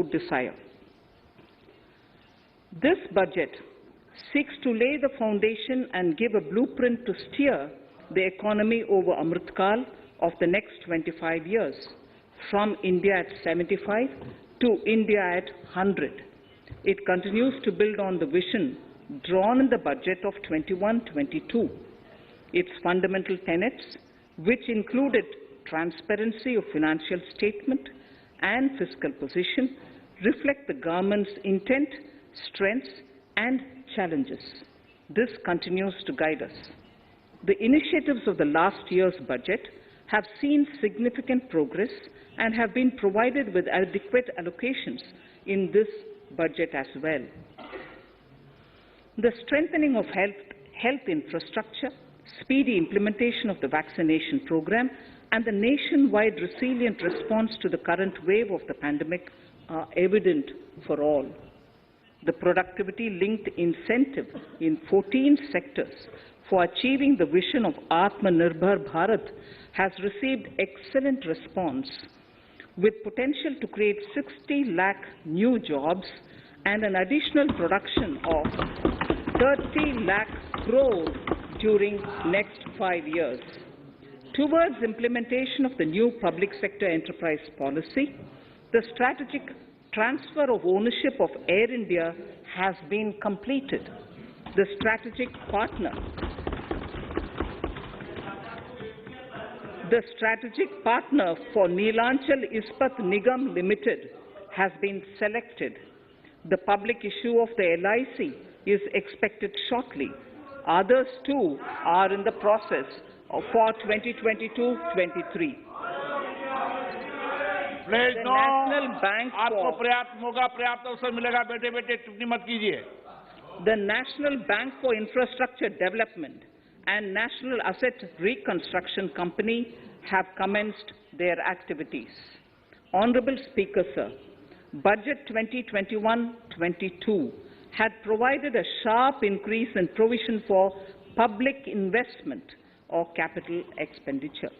would desire. This budget seeks to lay the foundation and give a blueprint to steer the economy over Amritkal of the next 25 years, from India at 75 to India at 100. It continues to build on the vision drawn in the budget of 21-22. Its fundamental tenets, which included transparency of financial statement and fiscal position, reflect the government's intent, strengths, and challenges. This continues to guide us. The initiatives of the last year's budget have seen significant progress and have been provided with adequate allocations in this budget as well. The strengthening of health infrastructure, speedy implementation of the vaccination program, and the nationwide resilient response to the current wave of the pandemic are evident for all. The productivity-linked incentive in 14 sectors for achieving the vision of Atmanirbhar Bharat has received excellent response, with potential to create 60 lakh new jobs and an additional production of 30 lakh crore during next 5 years. Towards implementation of the new public sector enterprise policy, the strategic transfer of ownership of Air India has been completed. The strategic partner for Neelachal Ispat Nigam Limited has been selected. The public issue of the LIC is expected shortly. Others too are in the process for 2022-23. Please The no, National Bank आपको for पर्याप्त मौका, पर्याप्त अवसर मिलेगा। बेटे बेटे टिप्पणी मत कीजिए। the National Bank for Infrastructure Development and National Asset Reconstruction Company have commenced their activities. Honorable Speaker, sir, Budget 2021-22 had provided a sharp increase in provision for public investment or capital expenditure.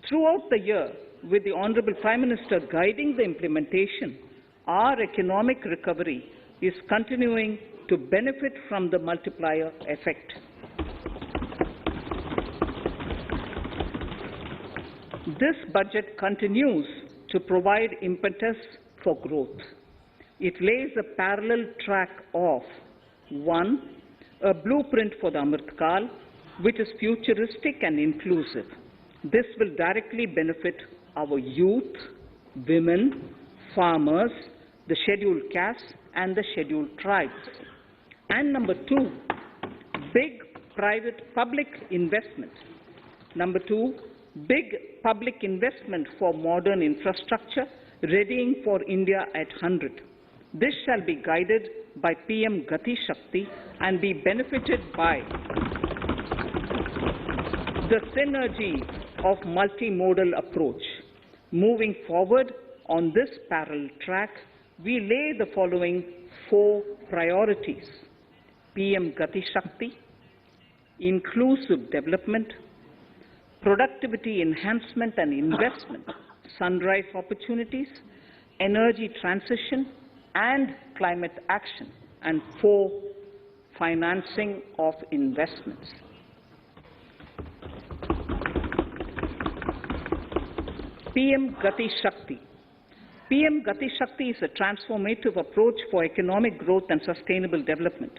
Throughout the year, with the Honorable Prime Minister guiding the implementation, our economic recovery is continuing to benefit from the multiplier effect. This budget continues to provide impetus for growth. It lays a parallel track of 1. A blueprint for the Amritkal, which is futuristic and inclusive. This will directly benefit our youth, women, farmers, the scheduled castes, and the scheduled tribes. And number 2, big public investment. Number 2, big public investment for modern infrastructure, readying for India at 100. This shall be guided by PM Gati Shakti and be benefited by the synergy of multimodal approach. Moving forward on this parallel track, we lay the following 4 priorities: PM Gati Shakti, inclusive development, productivity enhancement and investment, sunrise opportunities, energy transition, and climate action, and 4, financing of investments. PM Gati Shakti. PM Gati Shakti is a transformative approach for economic growth and sustainable development.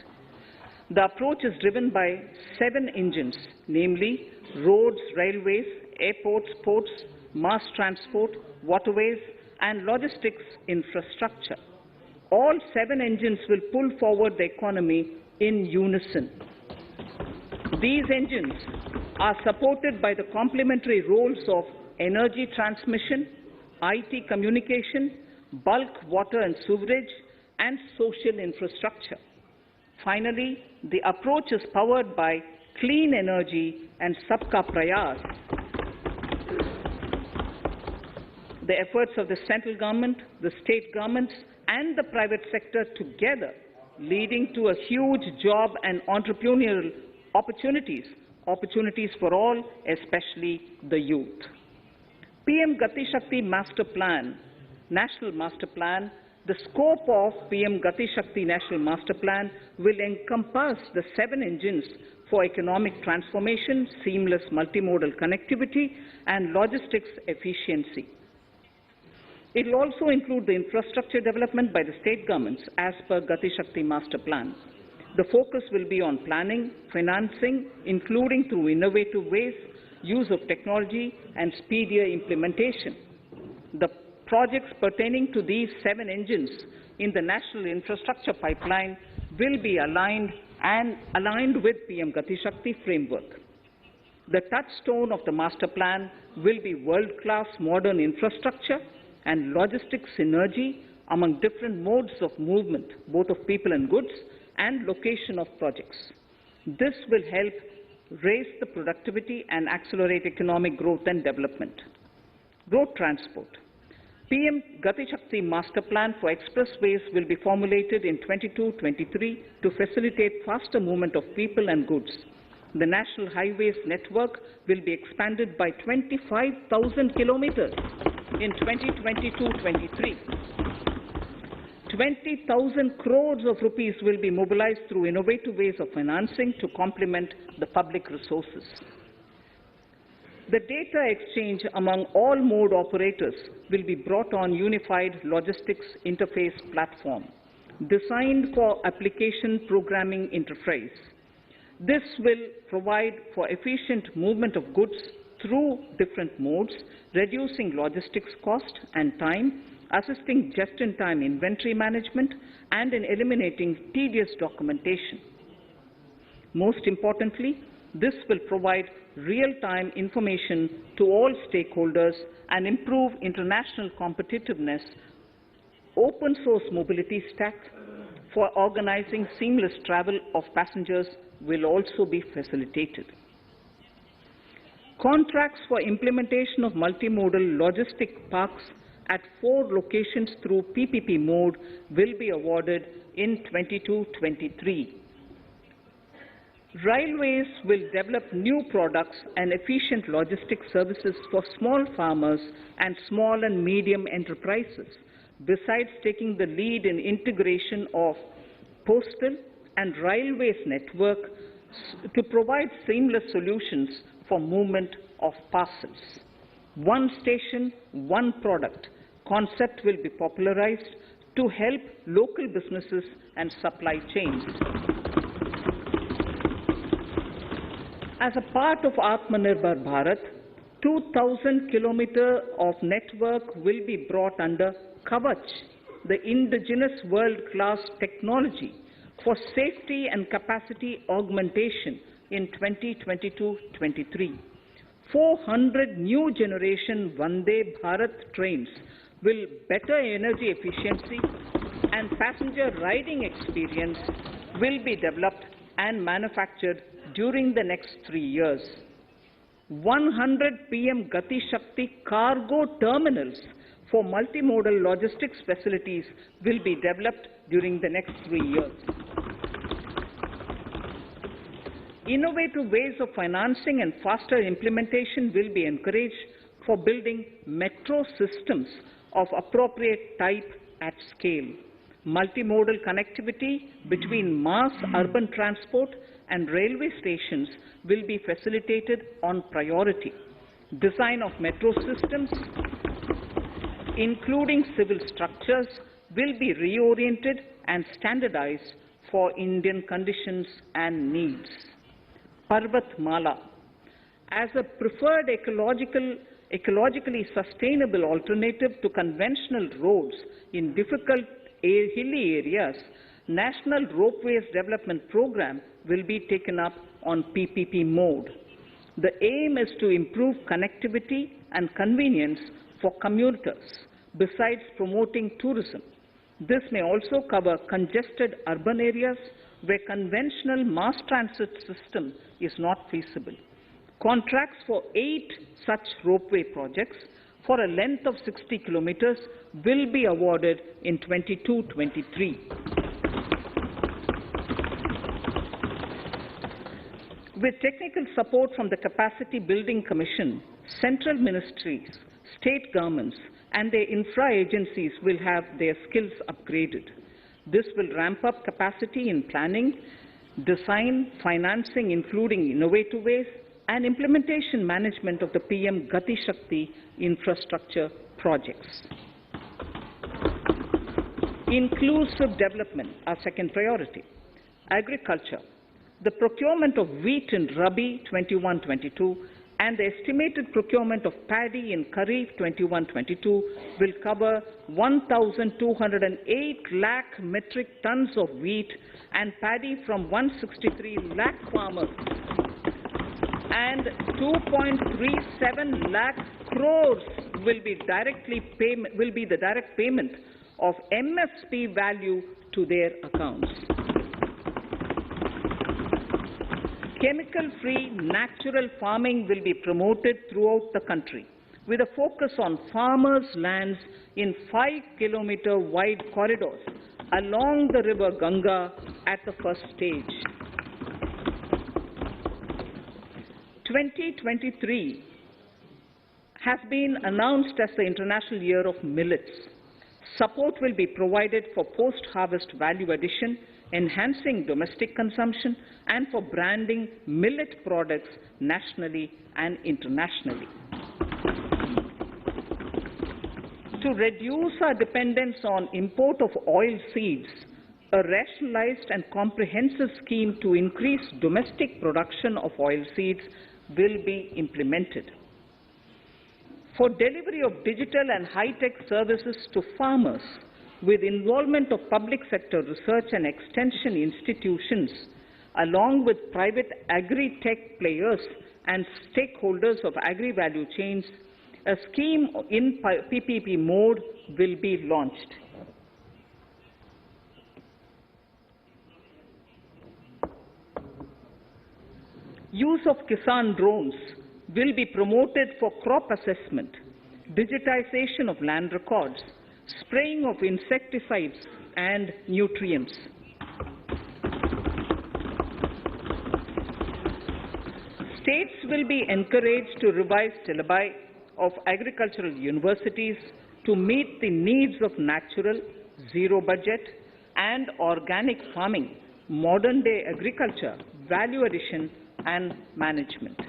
The approach is driven by 7 engines, namely roads, railways, airports, ports, mass transport, waterways, and logistics infrastructure. All 7 engines will pull forward the economy in unison. These engines are supported by the complementary roles of energy transmission, IT communication, bulk water and sewerage, and social infrastructure. Finally, the approach is powered by clean energy and Sabka Prayas. The efforts of the central government, the state governments, and the private sector together, leading to a huge job and entrepreneurial opportunities for all, especially the youth. PM Gati Shakti Master Plan, National Master Plan, The scope of PM Gati Shakti National Master Plan will encompass the 7 engines for economic transformation, seamless multimodal connectivity, and logistics efficiency. It will also include the infrastructure development by the state governments as per Gati Shakti Master Plan. The focus will be on planning, financing, including through innovative ways, use of technology, and speedier implementation. The projects pertaining to these 7 engines in the national infrastructure pipeline will be aligned with PM Gati Shakti framework. The touchstone of the master plan will be world-class modern infrastructure and logistics synergy among different modes of movement, both of people and goods, and location of projects. This will help raise the productivity and accelerate economic growth and development. Road transport. PM Gati Shakti Master Plan for expressways will be formulated in 22-23 to facilitate faster movement of people and goods. The national highways network will be expanded by 25,000 kilometers in 2022-23. 20,000 crores of rupees will be mobilized through innovative ways of financing to complement the public resources. The data exchange among all mode operators will be brought on unified logistics interface platform, designed for application programming interface. This will provide for efficient movement of goods through different modes, reducing logistics cost and time, assisting just-in-time inventory management, and in eliminating tedious documentation. Most importantly, this will provide real-time information to all stakeholders and improve international competitiveness. Open source mobility stack for organizing seamless travel of passengers will also be facilitated. Contracts for implementation of multimodal logistic parks at 4 locations through PPP mode will be awarded in 22-23. Railways will develop new products and efficient logistics services for small farmers and small and medium enterprises, besides taking the lead in integration of postal and railways network to provide seamless solutions for movement of parcels. One station, one product concept will be popularized to help local businesses and supply chains. As a part of Atmanirbhar Bharat, 2,000 kilometers of network will be brought under Kavach, the indigenous world-class technology for safety and capacity augmentation in 2022-23. 400 new generation Vande Bharat trains will better energy efficiency and passenger riding experience will be developed and manufactured during the next 3 years. 100 PM Gati Shakti cargo terminals for multimodal logistics facilities will be developed during the next 3 years. Innovative ways of financing and faster implementation will be encouraged for building metro systems of appropriate type at scale. Multimodal connectivity between mass urban transport and railway stations will be facilitated on priority. Design of metro systems, including civil structures, will be reoriented and standardized for Indian conditions and needs. Parvatmala. As a preferred ecologically sustainable alternative to conventional roads in difficult hilly areas, National Ropeways Development Program will be taken up on PPP mode. The aim is to improve connectivity and convenience for commuters, besides promoting tourism. This may also cover congested urban areas where conventional mass transit system is not feasible. Contracts for 8 such ropeway projects for a length of 60 kilometers will be awarded in 22-23. With technical support from the Capacity Building Commission, central ministries, state governments, and their infra agencies will have their skills upgraded. This will ramp up capacity in planning, design, financing, including innovative ways, and implementation management of the PM Gati Shakti infrastructure projects. Inclusive development, our second priority. Agriculture. The procurement of wheat in Rabi 21-22 and the estimated procurement of paddy in Kharif 21-22 will cover 1,208 lakh metric tons of wheat and paddy from 163 lakh farmers, and 2.37 lakh crores will be the direct payment of MSP value to their accounts. Chemical-free natural farming will be promoted throughout the country, with a focus on farmers' lands in 5-kilometer wide corridors along the river Ganga at the first stage. 2023 has been announced as the International Year of Millets. Support will be provided for post-harvest value addition, enhancing domestic consumption, and for branding millet products nationally and internationally. To reduce our dependence on import of oil seeds, a rationalized and comprehensive scheme to increase domestic production of oil seeds will be implemented. For delivery of digital and high-tech services to farmers, with involvement of public sector research and extension institutions, along with private agri-tech players and stakeholders of agri-value chains, a scheme in PPP mode will be launched. Use of Kisan drones will be promoted for crop assessment, digitization of land records, spraying of insecticides and nutrients. States will be encouraged to revise syllabi of agricultural universities to meet the needs of natural, zero budget and organic farming, modern-day agriculture, value addition and management.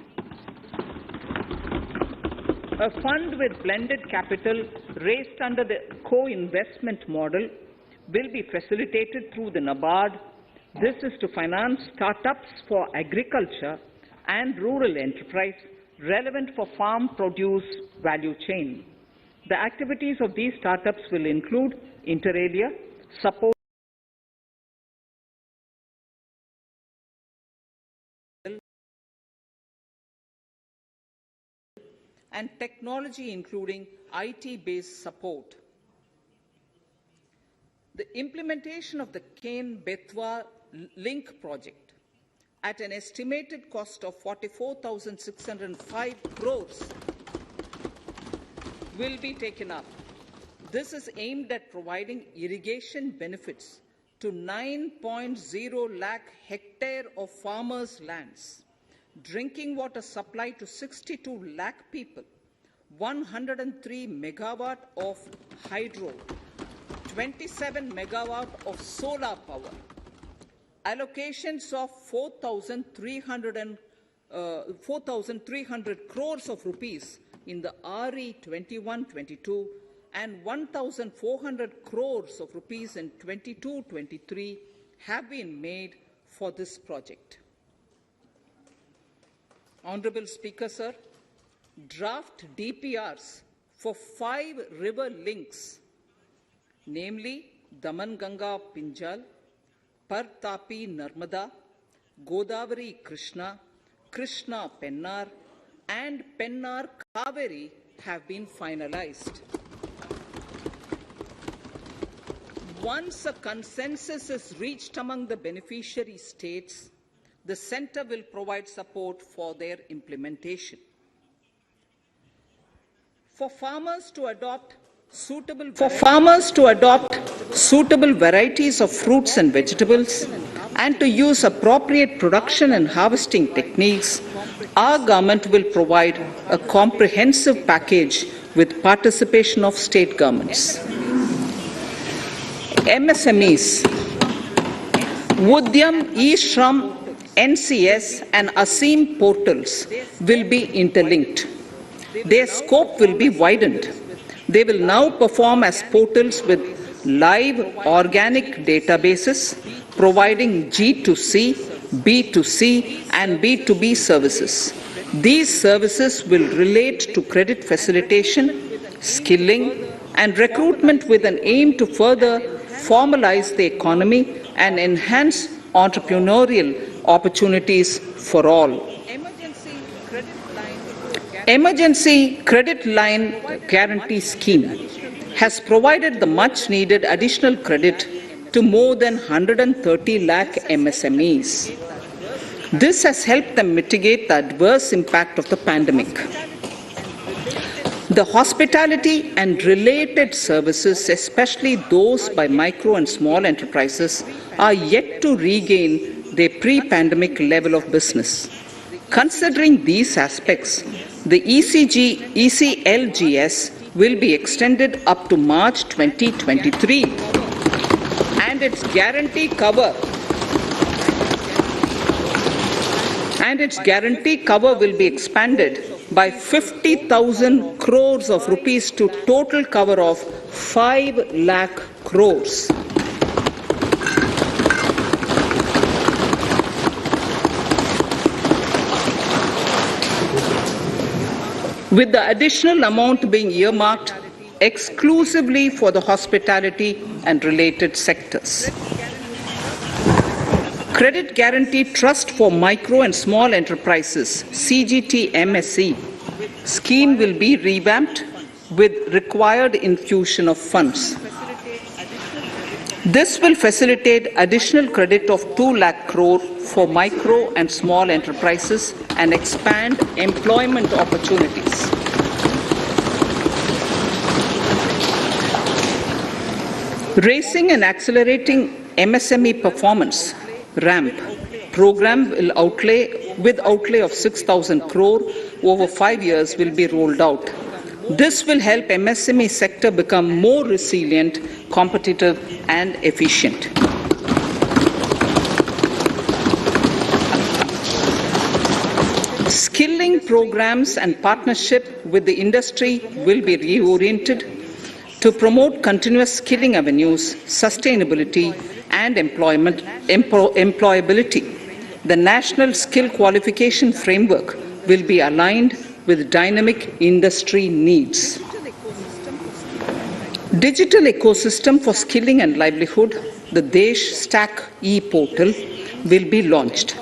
A fund with blended capital raised under the co-investment model will be facilitated through the NABARD. This is to finance startups for agriculture and rural enterprise relevant for farm produce value chain. The activities of these startups will include, inter alia, support and technology, including IT-based support. The implementation of the Kane-Betwa link project at an estimated cost of 44,605 crores will be taken up. This is aimed at providing irrigation benefits to 9.0 lakh hectare of farmers' lands, drinking water supply to 62 lakh people, 103 megawatt of hydro, 27 megawatt of solar power, allocations of 4,300 crores of rupees in the RE 21-22 and 1,400 crores of rupees in 22-23 have been made for this project. Honorable Speaker, sir, draft DPRs for 5 river links, namely Daman-Ganga Pinjal, Par-Tapi Narmada, Godavari Krishna, Krishna Pennar, and Pennar Kaveri have been finalized. Once a consensus is reached among the beneficiary states, the Centre will provide support for their implementation. For farmers to adopt suitable varieties of fruits and vegetables and to use appropriate production and harvesting techniques, our government will provide a comprehensive package with participation of state governments. MSMEs, Udyam, eShram, NCS and ASEEM portals will be interlinked. Their scope will be widened. They will now perform as portals with live organic databases, providing G2C, B2C and B2B services. These services will relate to credit facilitation, skilling and recruitment with an aim to further formalize the economy and enhance entrepreneurial opportunities for all. Emergency Credit Line Guarantee Scheme has provided the much-needed additional credit to more than 130 lakh MSMEs. This has helped them mitigate the adverse impact of the pandemic. The hospitality and related services, especially those by micro and small enterprises, are yet to regain their pre-pandemic level of business. Considering these aspects, the ECLGS will be extended up to March 2023, and its guarantee cover will be expanded by 50,000 crores of rupees to total cover of 5 lakh crores. With the additional amount being earmarked exclusively for the hospitality and related sectors. Credit Guarantee Trust for Micro and Small Enterprises, CGT-MSE, scheme will be revamped with required infusion of funds. This will facilitate additional credit of 2 lakh crore for micro and small enterprises and expand employment opportunities. Raising and accelerating MSME performance RAMP program will outlay of 6,000 crore over 5 years will be rolled out. This will help MSME sector become more resilient, competitive and efficient. Skilling programs and partnership with the industry will be reoriented to promote continuous skilling avenues, sustainability and employability. The National Skill Qualification Framework will be aligned with dynamic industry needs. Digital ecosystem for skilling and livelihood, the Desh Stack e-portal, will be launched.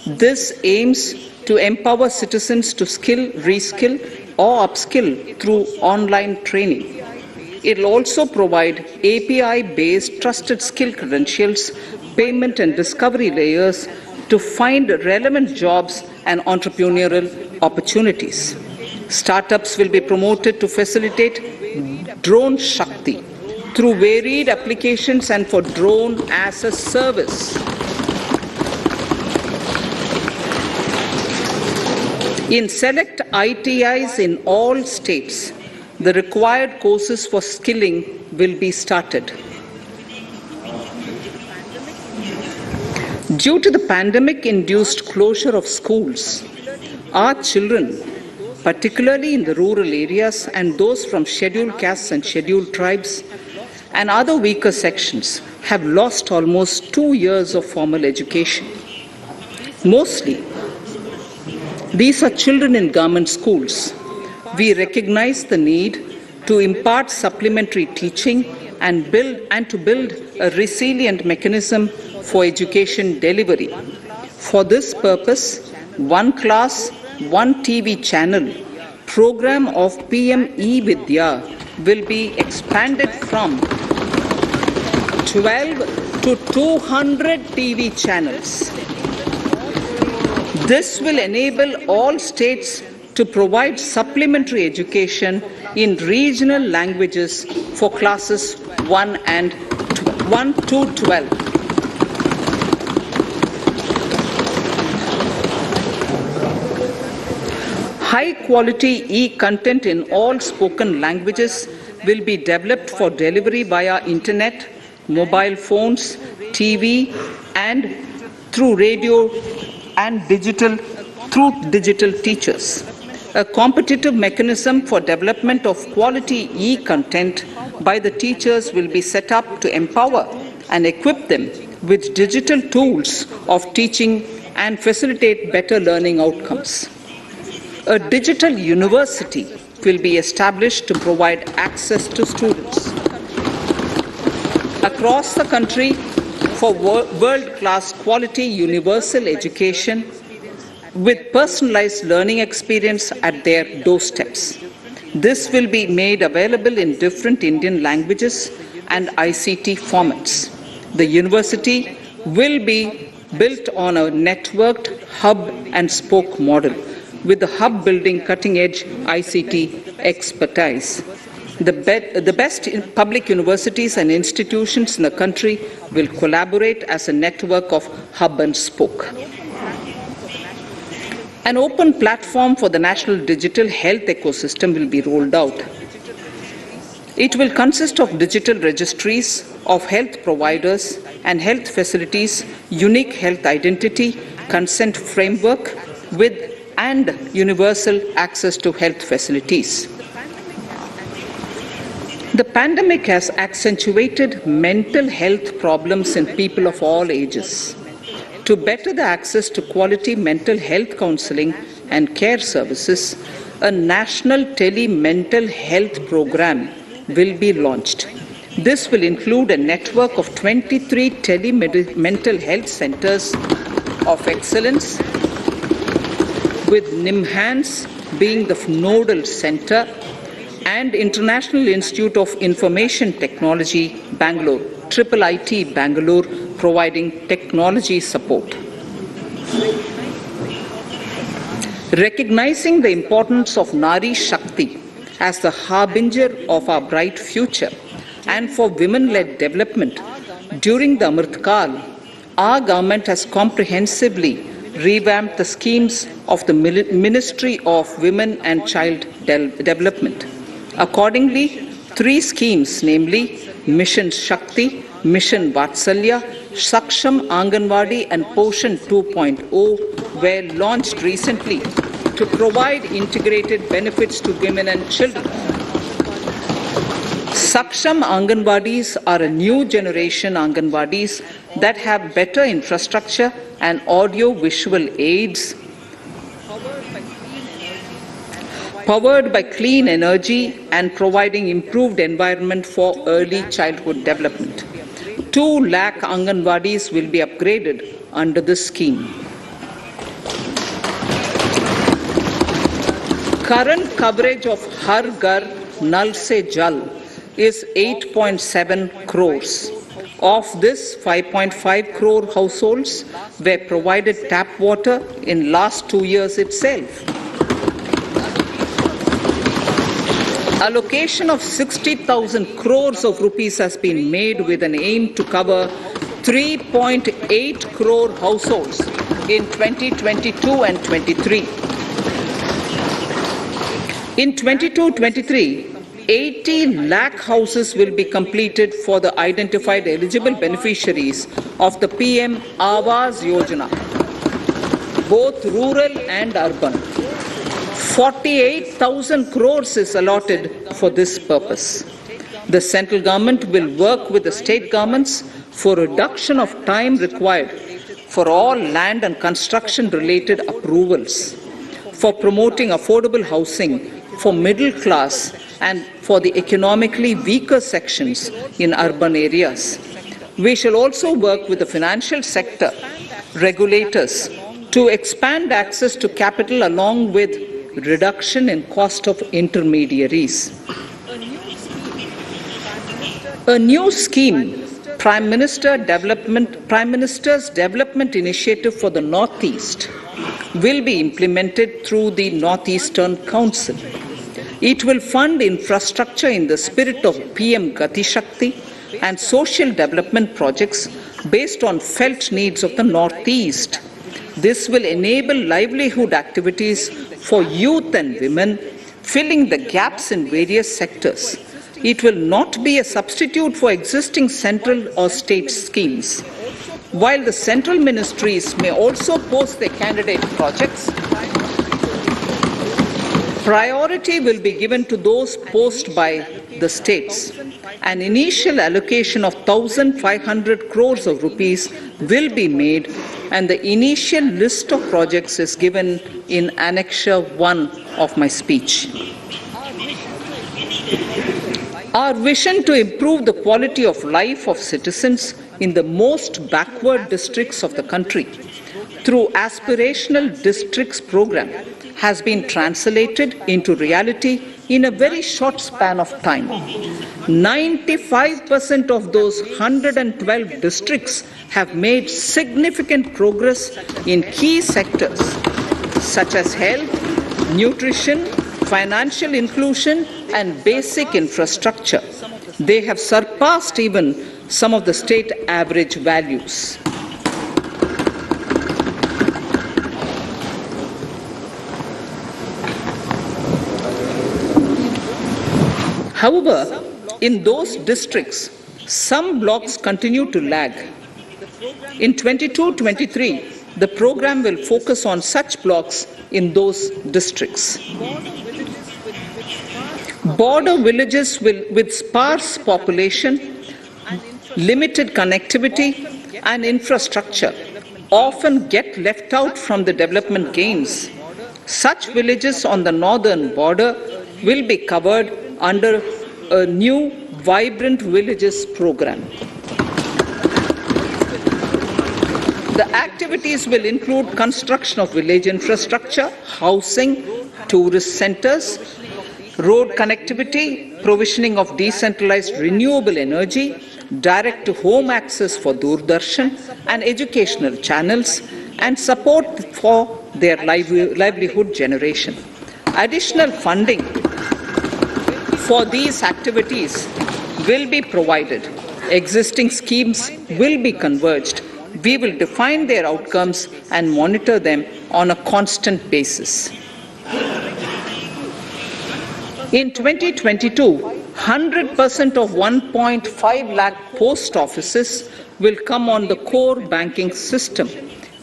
This aims to empower citizens to skill, reskill or upskill through online training. It will also provide API-based trusted skill credentials, payment and discovery layers to find relevant jobs and entrepreneurial opportunities. Startups will be promoted to facilitate Drone Shakti through varied applications and for drone as a service. In select ITIs in all states, the required courses for skilling will be started. Due to the pandemic-induced closure of schools, our children, particularly in the rural areas and those from scheduled castes and scheduled tribes and other weaker sections, have lost almost 2 years of formal education. Mostly, these are children in government schools. We recognize the need to impart supplementary teaching and to build a resilient mechanism for education delivery. For this purpose, One Class, One TV channel program of PM E-Vidya will be expanded from 12 to 200 TV channels. This will enable all states to provide supplementary education in regional languages for classes 1 to 12. High-quality e-content in all spoken languages will be developed for delivery via internet, mobile phones, TV, and through radio and through digital teachers. A competitive mechanism for development of quality e-content by the teachers will be set up to empower and equip them with digital tools of teaching and facilitate better learning outcomes. A digital university will be established to provide access to students across the country for world-class quality universal education with personalized learning experience at their doorsteps. This will be made available in different Indian languages and ICT formats. The university will be built on a networked hub and spoke model, with the hub building cutting-edge ICT expertise. The best public universities and institutions in the country will collaborate as a network of hub and spoke. An open platform for the national digital health ecosystem will be rolled out. It will consist of digital registries of health providers and health facilities, unique health identity, consent framework, and universal access to health facilities. The pandemic has accentuated mental health problems in people of all ages. To better the access to quality mental health counseling and care services, a national tele-mental health program will be launched. This will include a network of 23 tele-mental health centers of excellence, with NIMHANS being the nodal center, and International Institute of Information Technology, Bangalore, IIIT Bangalore, providing technology support. Recognizing the importance of Nari Shakti as the harbinger of our bright future and for women-led development, during the Amrit Kal, our government has comprehensively revamped the schemes of the Ministry of Women and Child Development. Accordingly, 3 schemes, namely Mission Shakti, Mission Vatsalya, Saksham Anganwadi and Poshan 2.0 were launched recently to provide integrated benefits to women and children. Saksham Anganwadis are a new generation Anganwadis that have better infrastructure and audio-visual aids, powered by clean energy and providing improved environment for early childhood development. 2 lakh Anganwadis will be upgraded under this scheme. Current coverage of Har Ghar Nal Se Jal is 8.7 crores. Of this, 5.5 crore households were provided tap water in last 2 years itself. Allocation of 60,000 crores of rupees has been made with an aim to cover 3.8 crore households in 2022 and 23. In 22-23, 80 lakh houses will be completed for the identified eligible beneficiaries of the PM Awas Yojana, both rural and urban. 48,000 crores is allotted for this purpose. The central government will work with the state governments for reduction of time required for all land and construction-related approvals, for promoting affordable housing for middle class and for the economically weaker sections in urban areas. We shall also work with the financial sector regulators to expand access to capital along with reduction in cost of intermediaries. A new scheme, Prime Minister's Development Initiative for the Northeast, will be implemented through the Northeastern Council. It will fund infrastructure in the spirit of PM Gati Shakti and social development projects based on felt needs of the Northeast. This will enable livelihood activities for youth and women, filling the gaps in various sectors. It will not be a substitute for existing central or state schemes. While the central ministries may also post their candidate projects, priority will be given to those posted by the states. An initial allocation of 1,500 crores of rupees will be made, and the initial list of projects is given in Annexure 1 of my speech. Our vision to improve the quality of life of citizens in the most backward districts of the country through Aspirational Districts program has been translated into reality in a very short span of time. 95% of those 112 districts have made significant progress in key sectors such as health, nutrition, financial inclusion, and basic infrastructure. They have surpassed even some of the state average values. However, in those districts, some blocks continue to lag. In 22-23, the program will focus on such blocks in those districts. Border villages with sparse population, limited connectivity, and infrastructure often get left out from the development gains. Such villages on the northern border will be covered under a new Vibrant Villages program. The activities will include construction of village infrastructure, housing, tourist centers, road connectivity, provisioning of decentralized renewable energy, direct-to-home access for Doordarshan and educational channels, and support for their livelihood generation. Additional funding for these activities will be provided. Existing schemes will be converged. We will define their outcomes and monitor them on a constant basis. In 2022, 100% of 1.5 lakh post offices will come on the core banking system,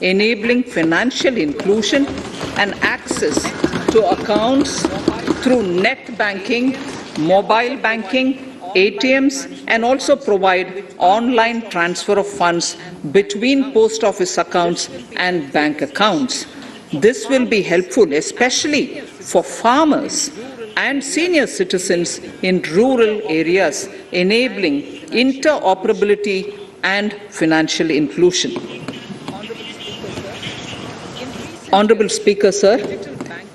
enabling financial inclusion and access to accounts through net banking, mobile banking, ATMs, and also provide online transfer of funds between post office accounts and bank accounts. This will be helpful, especially for farmers and senior citizens in rural areas, enabling interoperability and financial inclusion. Honorable Speaker, sir,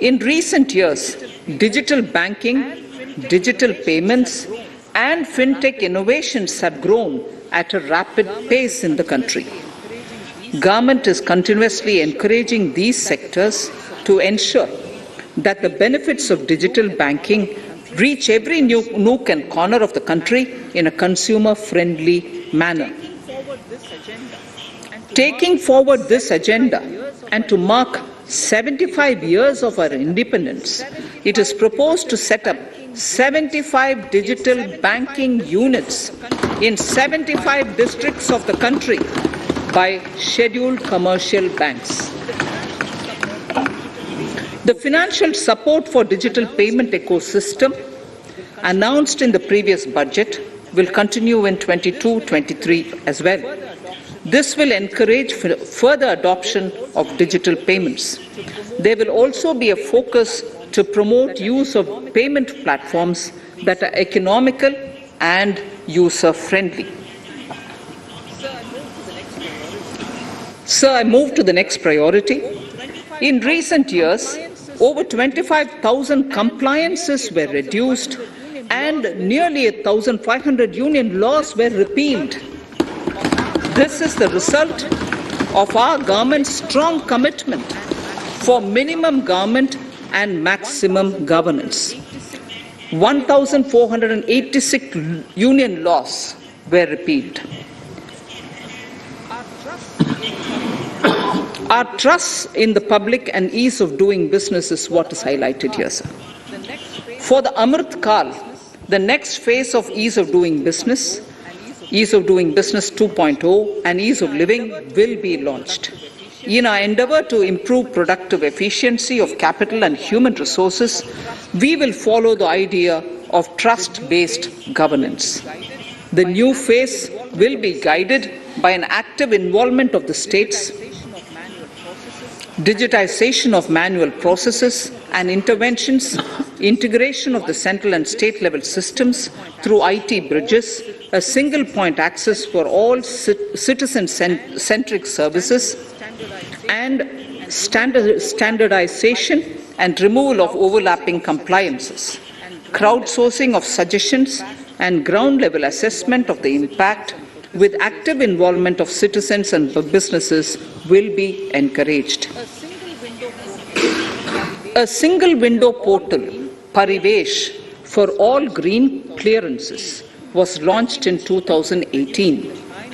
in recent years, digital banking, digital payments, and fintech innovations have grown at a rapid pace in the country. Government is continuously encouraging these sectors to ensure that the benefits of digital banking reach every nook and corner of the country in a consumer-friendly manner. Taking forward this agenda and to mark 75 years of our independence, it is proposed to set up 75 digital banking units in 75 districts of the country by scheduled commercial banks. The financial support for digital payment ecosystem announced in the previous budget will continue in 22-23 as well. This will encourage further adoption of digital payments. There will also be a focus to promote use of payment platforms that are economical and user-friendly. Sir, I move to the next priority. In recent years, over 25,000 compliances were reduced and nearly 1,500 union laws were repealed. This is the result of our government's strong commitment for minimum government and maximum governance. 1,486 union laws were repealed. Our trust in the public and ease of doing business is what is highlighted here, sir. For the Amrit Kal, the next phase of ease of doing business 2.0 and ease of living will be launched. In our endeavour to improve productive efficiency of capital and human resources, we will follow the idea of trust-based governance. The new phase will be guided by an active involvement of the states, digitization of manual processes and interventions, integration of the central and state level systems through IT bridges, a single point access for all citizen-centric services, and standardization and removal of overlapping compliances, crowdsourcing of suggestions and ground-level assessment of the impact with active involvement of citizens and businesses will be encouraged. A single window portal, Parivesh, for all green clearances was launched in 2018.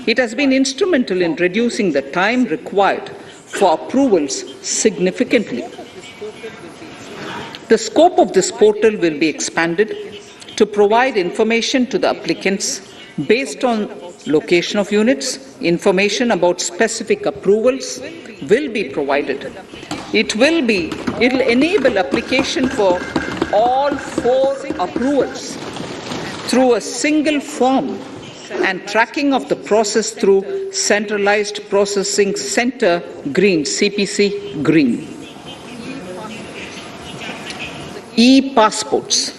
It has been instrumental in reducing the time required for approvals significantly. The scope of this portal will be expanded to provide information to the applicants based on location of units. Information about specific approvals will be provided. It will enable application for all 4 approvals through a single form and tracking of the process through Centralized Processing Center Green, CPC Green. E-passports.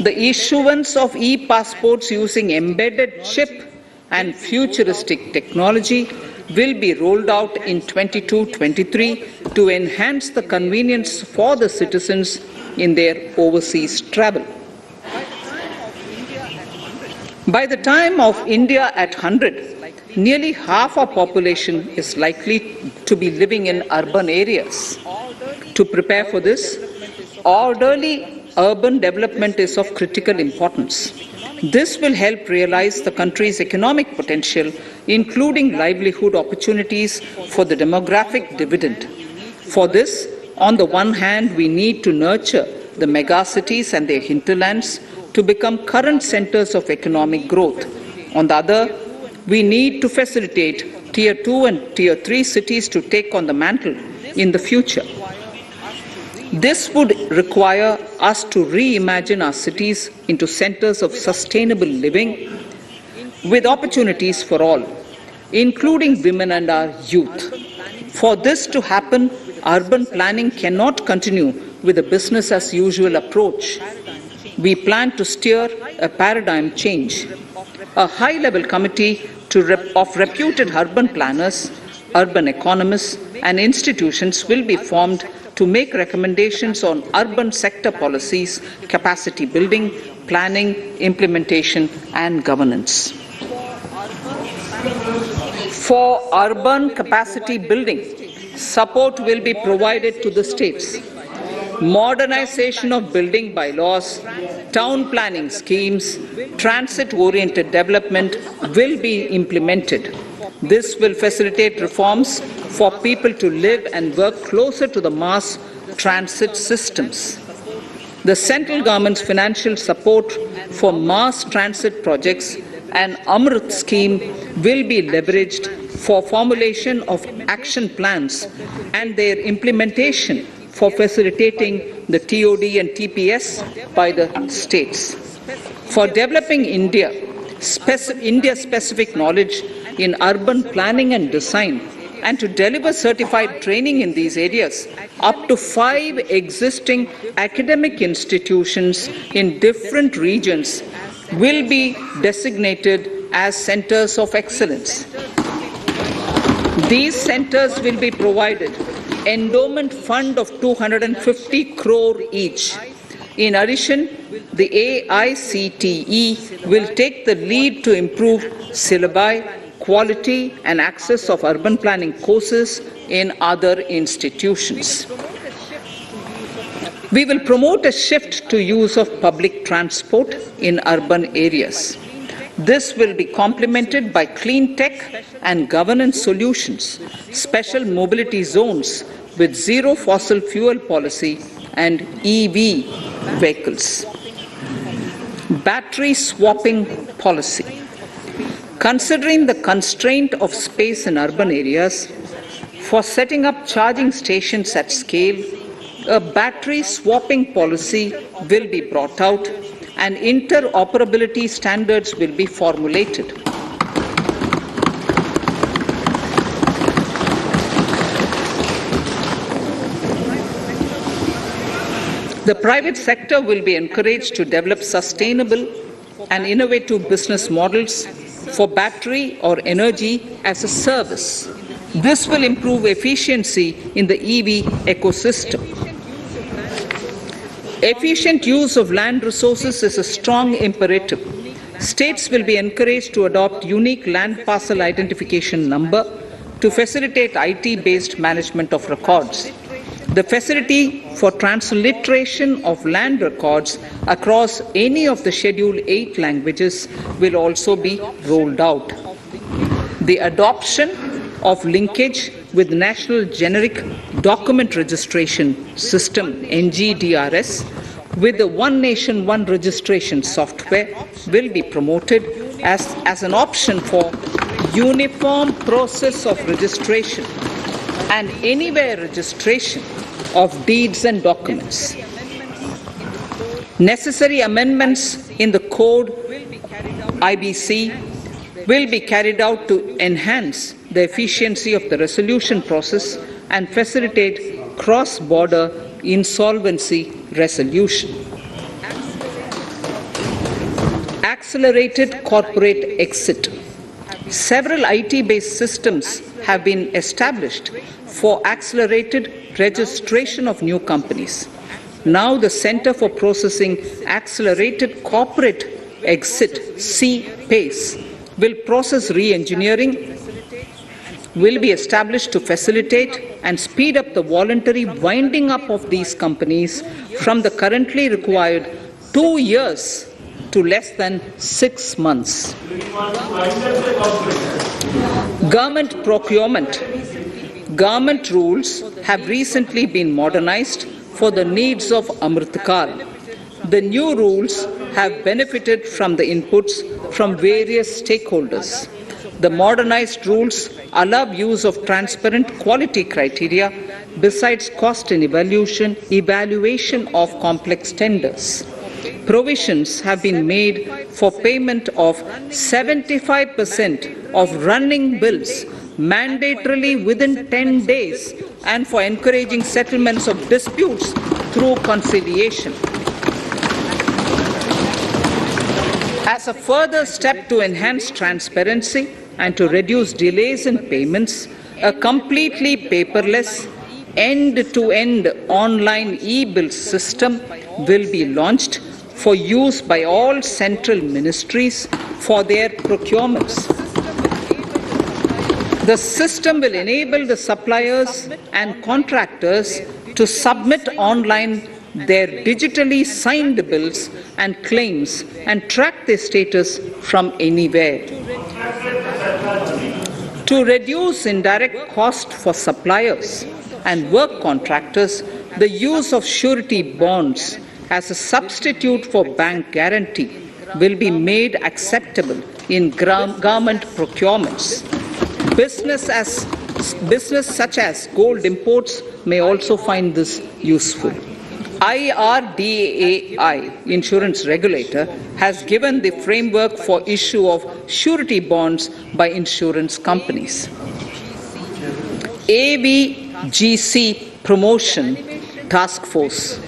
The issuance of e-passports using embedded chip and futuristic technology will be rolled out in 22-23 to enhance the convenience for the citizens in their overseas travel. By the time of India at 100, nearly half our population is likely to be living in urban areas. To prepare for this, orderly urban development is of critical importance. This will help realize the country's economic potential, including livelihood opportunities for the demographic dividend. For this, on the one hand, we need to nurture the megacities and their hinterlands to become current centers of economic growth. On the other, we need to facilitate Tier 2 and Tier 3 cities to take on the mantle in the future. This would require us to reimagine our cities into centers of sustainable living with opportunities for all, including women and our youth. For this to happen, urban planning cannot continue with a business-as-usual approach. We plan to steer a paradigm change. A high-level committee of reputed urban planners, urban economists, and institutions will be formed to make recommendations on urban sector policies, capacity building, planning, implementation, and governance. For urban capacity building, support will be provided to the states. Modernization of building bylaws, town planning schemes, transit-oriented development will be implemented. This will facilitate reforms for people to live and work closer to the mass transit systems. The central government's financial support for mass transit projects and Amrit scheme will be leveraged for formulation of action plans and their implementation for facilitating the TOD and TPS by the states. For developing India-specific knowledge in urban planning and design, and to deliver certified training in these areas, up to 5 existing academic institutions in different regions will be designated as centers of excellence. These centers will be provided endowment fund of 250 crore each. In addition, the AICTE will take the lead to improve syllabi, quality and access of urban planning courses in other institutions. We will promote a shift to use of public transport in urban areas. This will be complemented by clean tech and governance solutions, special mobility zones with zero fossil fuel policy and EV vehicles. Battery swapping policy. Considering the constraint of space in urban areas, for setting up charging stations at scale, a battery swapping policy will be brought out and interoperability standards will be formulated. The private sector will be encouraged to develop sustainable and innovative business models for battery or energy as a service. This will improve efficiency in the EV ecosystem. Efficient use of land resources is a strong imperative. States will be encouraged to adopt unique land parcel identification number to facilitate IT-based management of records. The facility for transliteration of land records across any of the Schedule 8 languages will also be rolled out. The adoption of linkage with National Generic Document Registration System (NGDRS) with the One Nation, One Registration software will be promoted as an option for uniform process of registration and anywhere registration of deeds and documents. Necessary amendments in the Code IBC will be carried out to enhance the efficiency of the resolution process and facilitate cross-border insolvency resolution. Accelerated corporate exit. Several IT-based systems have been established for accelerated registration of new companies. Now the Center for Processing Accelerated Corporate Exit, CPACE, will process re-engineering, will be established to facilitate and speed up the voluntary winding up of these companies from the currently required 2 years to less than 6 months. Government procurement. Government rules have recently been modernized for the needs of Amritkal. The new rules have benefited from the inputs from various stakeholders. The modernized rules allow use of transparent quality criteria besides cost and evaluation of complex tenders. Provisions have been made for payment of 75% of running bills mandatorily within 10 days and for encouraging settlements of disputes through conciliation. As a further step to enhance transparency and to reduce delays in payments, a completely paperless, end-to-end online e-bill system will be launched for use by all central ministries for their procurements. The system will enable the suppliers and contractors to submit online their digitally signed bills and claims and track their status from anywhere. To reduce indirect cost for suppliers and work contractors, the use of surety bonds as a substitute for bank guarantee will be made acceptable in government procurements. Business such as gold imports may also find this useful. IRDAI, insurance regulator, has given the framework for issue of surety bonds by insurance companies. AVGC Promotion Task Force.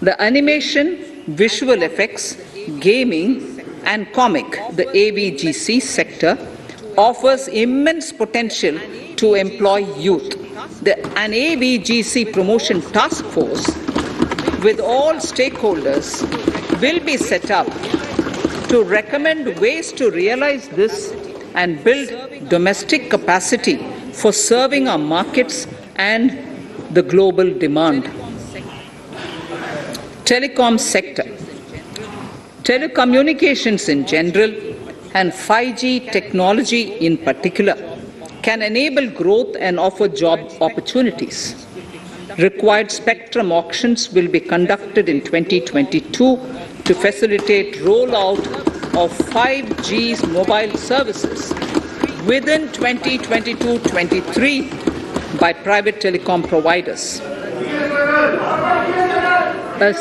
The animation, visual effects, gaming and comic, the AVGC sector, offers immense potential to employ youth. An AVGC Promotion Task Force with all stakeholders will be set up to recommend ways to realize this and build domestic capacity for serving our markets and the global demand. Telecom sector. Telecommunications in general, and 5G technology in particular can enable growth and offer job opportunities. Required spectrum auctions will be conducted in 2022 to facilitate rollout of 5G's mobile services within 2022-23 by private telecom providers. A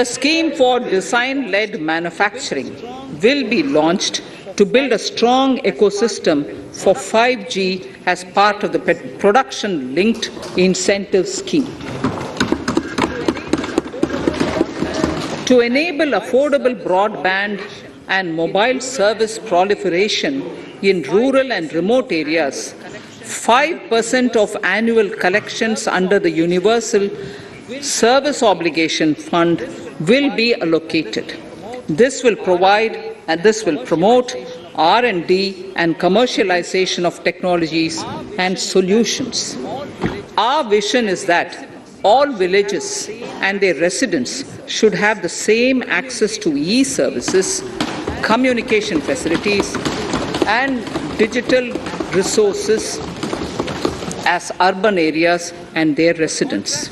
scheme for design-led manufacturing will be launched to build a strong ecosystem for 5G as part of the production-linked incentive scheme. To enable affordable broadband and mobile service proliferation in rural and remote areas, 5% of annual collections under the Universal Service Obligation Fund will be allocated. This will promote R&D and commercialization of technologies and solutions. Our vision is that all villages and their residents should have the same access to e-services, communication facilities, and digital resources as urban areas and their residents.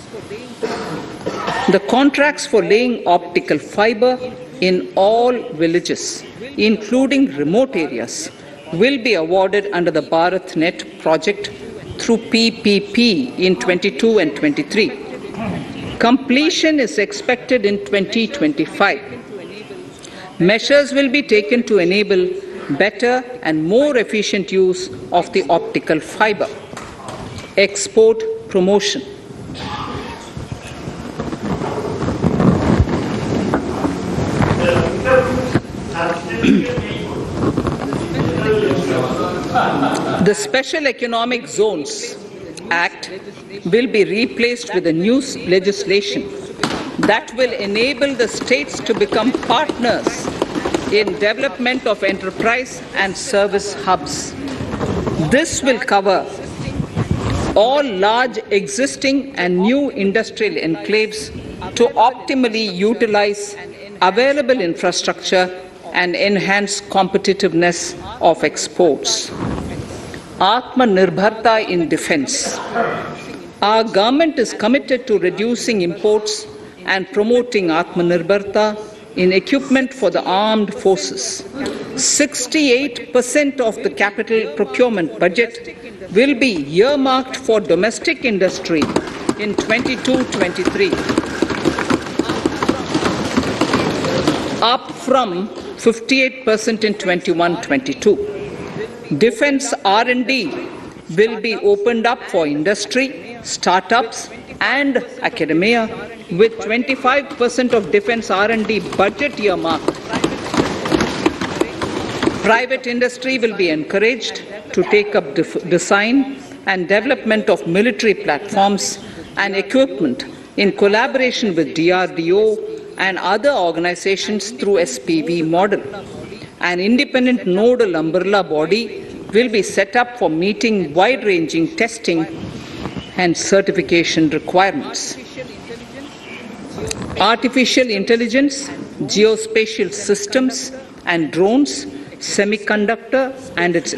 The contracts for laying optical fiber in all villages, including remote areas, will be awarded under the Bharat Net project through PPP in 22 and 23. Completion is expected in 2025. Measures will be taken to enable better and more efficient use of the optical fiber. Export promotion. The Special Economic Zones Act will be replaced with a new legislation that will enable the states to become partners in development of enterprise and service hubs. This will cover all large existing and new industrial enclaves to optimally utilize available infrastructure and enhance competitiveness of exports. Atmanirbharta in defense. Our government is committed to reducing imports and promoting Atmanirbharta in equipment for the armed forces. 68% of the capital procurement budget will be earmarked for domestic industry in 22-23, up from 58% in 21-22. Defense R&D will be opened up for industry, startups, and academia, with 25% of defense R&D budget earmarked. Private industry will be encouraged to take up design and development of military platforms and equipment in collaboration with DRDO and other organizations through SPV model. An independent nodal umbrella body will be set up for meeting wide-ranging testing and certification requirements. Artificial intelligence, geospatial systems and drones, semiconductor and its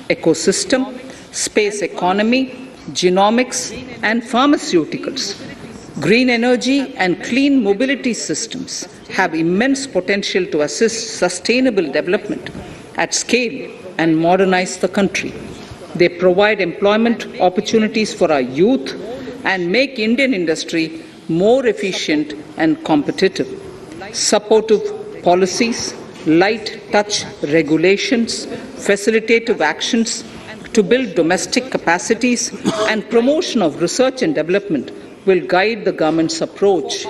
ecosystem, space economy, genomics and pharmaceuticals, green energy and clean mobility systems have immense potential to assist sustainable development at scale and modernize the country. They provide employment opportunities for our youth and make Indian industry more efficient and competitive. Supportive policies, light touch regulations, facilitative actions to build domestic capacities and promotion of research and development will guide the government's approach.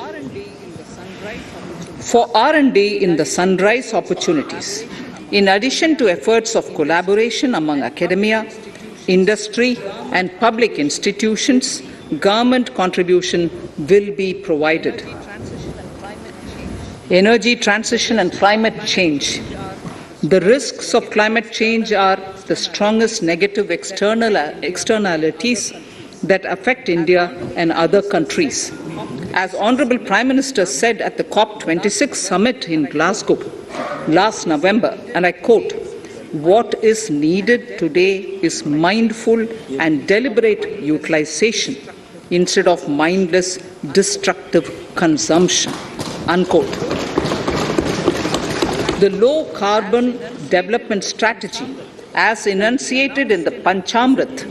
For R&D in the sunrise opportunities, in addition to efforts of collaboration among academia, industry and public institutions, government contribution will be provided. Energy transition and climate change. The risks of climate change are the strongest negative externalities that affect India and other countries. As Honourable Prime Minister said at the COP26 summit in Glasgow last November, and I quote, "What is needed today is mindful and deliberate utilization instead of mindless, destructive consumption," unquote. The low-carbon development strategy, as enunciated in the Panchamrit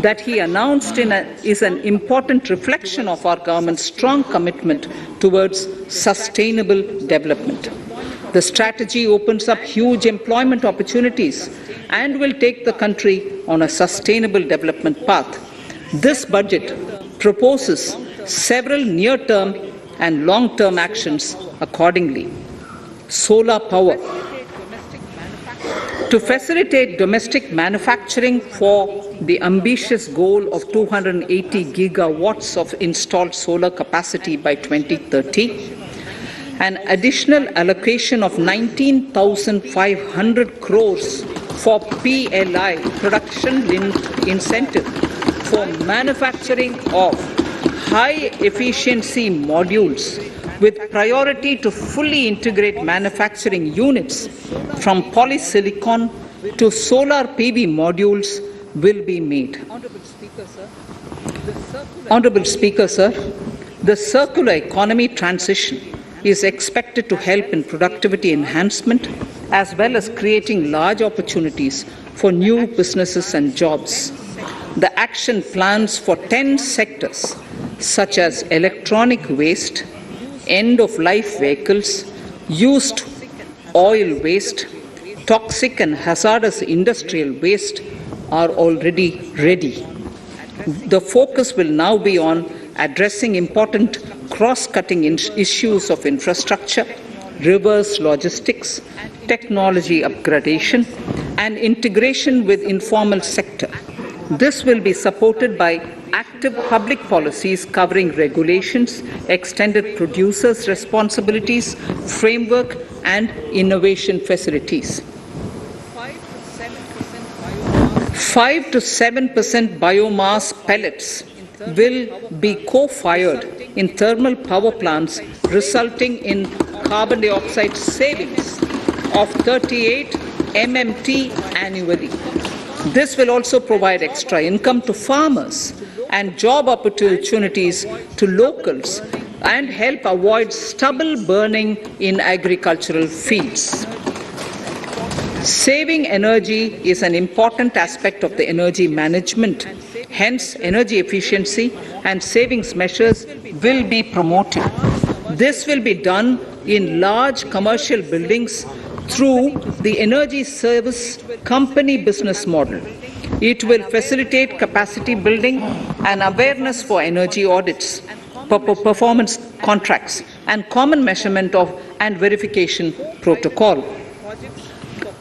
that he announced is an important reflection of our government's strong commitment towards sustainable development. The strategy opens up huge employment opportunities and will take the country on a sustainable development path. This budget proposes several near-term and long-term actions accordingly. Solar power. To facilitate domestic manufacturing for the ambitious goal of 280 gigawatts of installed solar capacity by 2030, an additional allocation of 19,500 crores for PLI, production-linked incentive, for manufacturing of high-efficiency modules with priority to fully integrate manufacturing units from polysilicon to solar PV modules will be made. Honourable Speaker, sir, the circular economy transition is expected to help in productivity enhancement as well as creating large opportunities for new businesses and jobs. The action plans for 10 sectors such as electronic waste, end-of-life vehicles, used oil waste, toxic and hazardous industrial waste are already ready. The focus will now be on addressing important cross-cutting issues of infrastructure, reverse logistics, technology upgradation, and integration with informal sector. This will be supported by active public policies covering regulations, extended producers' responsibilities, framework, and innovation facilities. 5 to 7% biomass pellets will be co-fired in thermal power plants, resulting in carbon dioxide savings of 38 MMT annually. This will also provide extra income to farmers and job opportunities to locals and help avoid stubble burning in agricultural fields. Saving energy is an important aspect of the energy management. Hence, energy efficiency and savings measures will be promoted. This will be done in large commercial buildings through the energy service company business model. It will facilitate capacity building and awareness for energy audits, performance contracts, and common measurement of and verification protocol.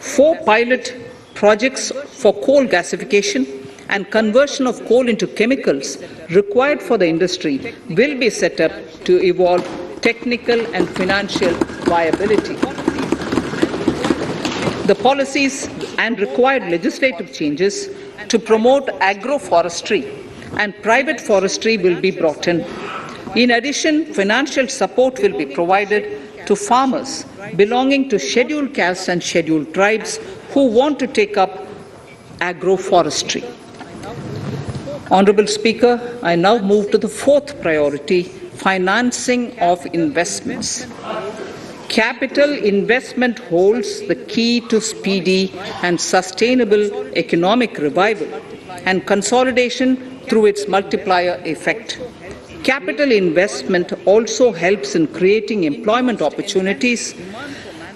4 pilot projects for coal gasification and conversion of coal into chemicals required for the industry will be set up to evolve technical and financial viability. The policies and required legislative changes to promote agroforestry and private forestry will be brought in. In addition, financial support will be provided to farmers belonging to scheduled castes and scheduled tribes who want to take up agroforestry. Honourable Speaker, I now move to the 4th priority, financing of investments. Capital investment holds the key to speedy and sustainable economic revival and consolidation through its multiplier effect. Capital investment also helps in creating employment opportunities,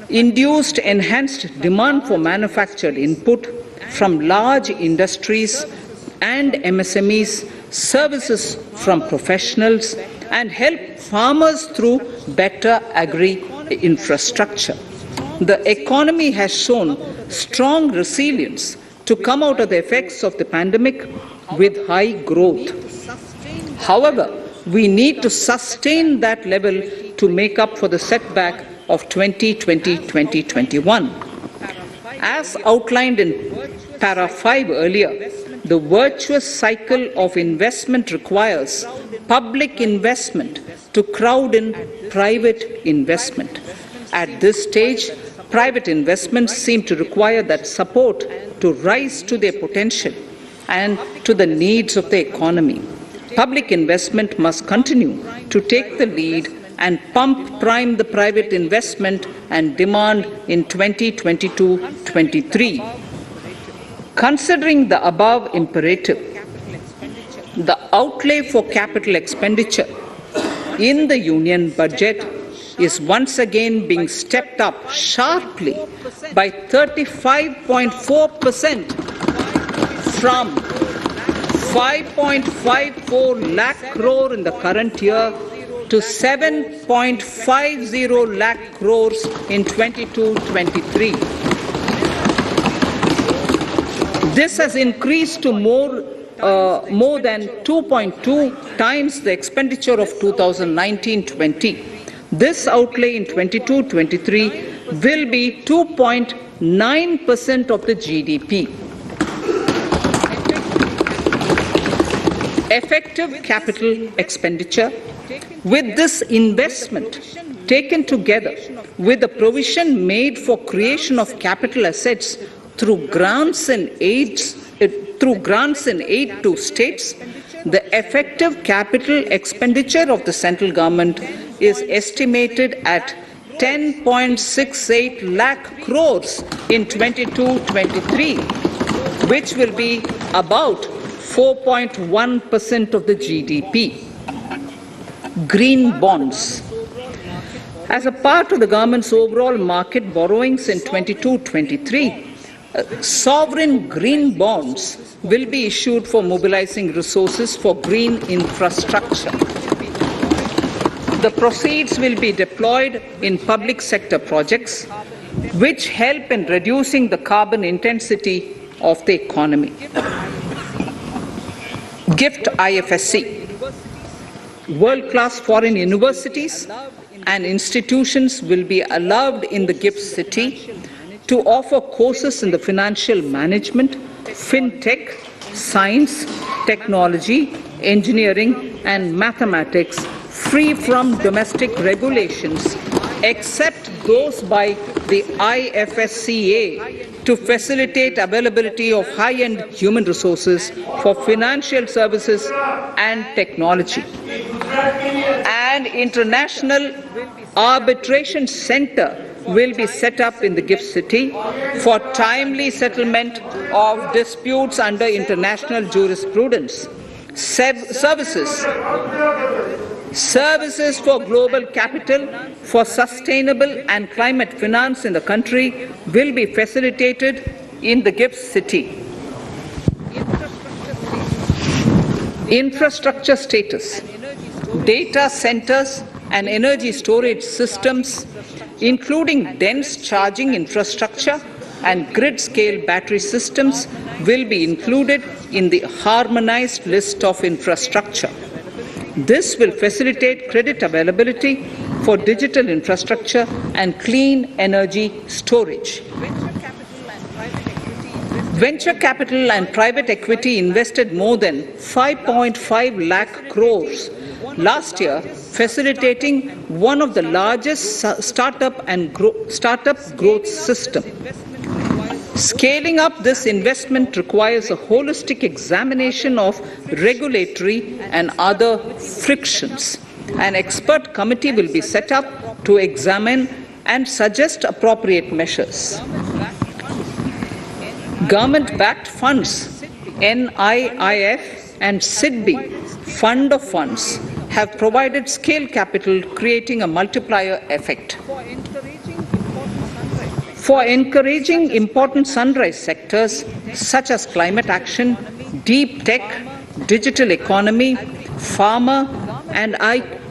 induced enhanced demand for manufactured input from large industries and MSMEs, services from professionals, and help farmers through better agri-infrastructure. The economy has shown strong resilience to come out of the effects of the pandemic with high growth. However, we need to sustain that level to make up for the setback of 2020-2021. As outlined in para 5 earlier, the virtuous cycle of investment requires public investment to crowd in private investment. At this stage, private investments seem to require that support to rise to their potential and to the needs of the economy. Public investment must continue to take the lead and prime the private investment and demand in 2022-23. Considering the above imperative, the outlay for capital expenditure in the union budget is once again being stepped up sharply by 35.4% from 5.54 lakh crore in the current year to 7.50 lakh crores in 22-23. This has increased to more than 2.2 times the expenditure of 2019-20. This outlay in 22-23 will be 2.9% of the GDP. Effective capital expenditure. With this investment taken together with the provision made for creation of capital assets through grants and aid to states, the effective capital expenditure of the central government is estimated at 10.68 lakh crores in 22-23, which will be about 4.1% of the GDP. Green bonds. As a part of the government's overall market borrowings in 22-23, sovereign green bonds will be issued for mobilizing resources for green infrastructure. The proceeds will be deployed in public sector projects, which help in reducing the carbon intensity of the economy. Gift IFSC. World-class foreign universities and institutions will be allowed in the GIFT City to offer courses in the financial management, fintech, science, technology, engineering, and mathematics free from domestic regulations, except those by the IFSCA, to facilitate availability of high-end human resources for financial services and technology. An international arbitration center will be set up in the GIFT City for timely settlement of disputes under international jurisprudence. Services for global capital for sustainable and climate finance in the country will be facilitated in the GIFT City. Infrastructure status. Data centers and energy storage systems, including dense charging infrastructure and grid-scale battery systems, will be included in the harmonized list of infrastructure. This will facilitate credit availability for digital infrastructure and clean energy storage. Venture capital and private equity invested more than 5.5 lakh crores last year, facilitating one of the largest startup growth system. Scaling up this investment requires a holistic examination of regulatory and other frictions. An expert committee will be set up to examine and suggest appropriate measures. Government-backed funds, NIIF and SIDBI, Fund of Funds, have provided scale capital, creating a multiplier effect. For encouraging important sunrise sectors such as climate action, deep tech, digital economy, pharma, and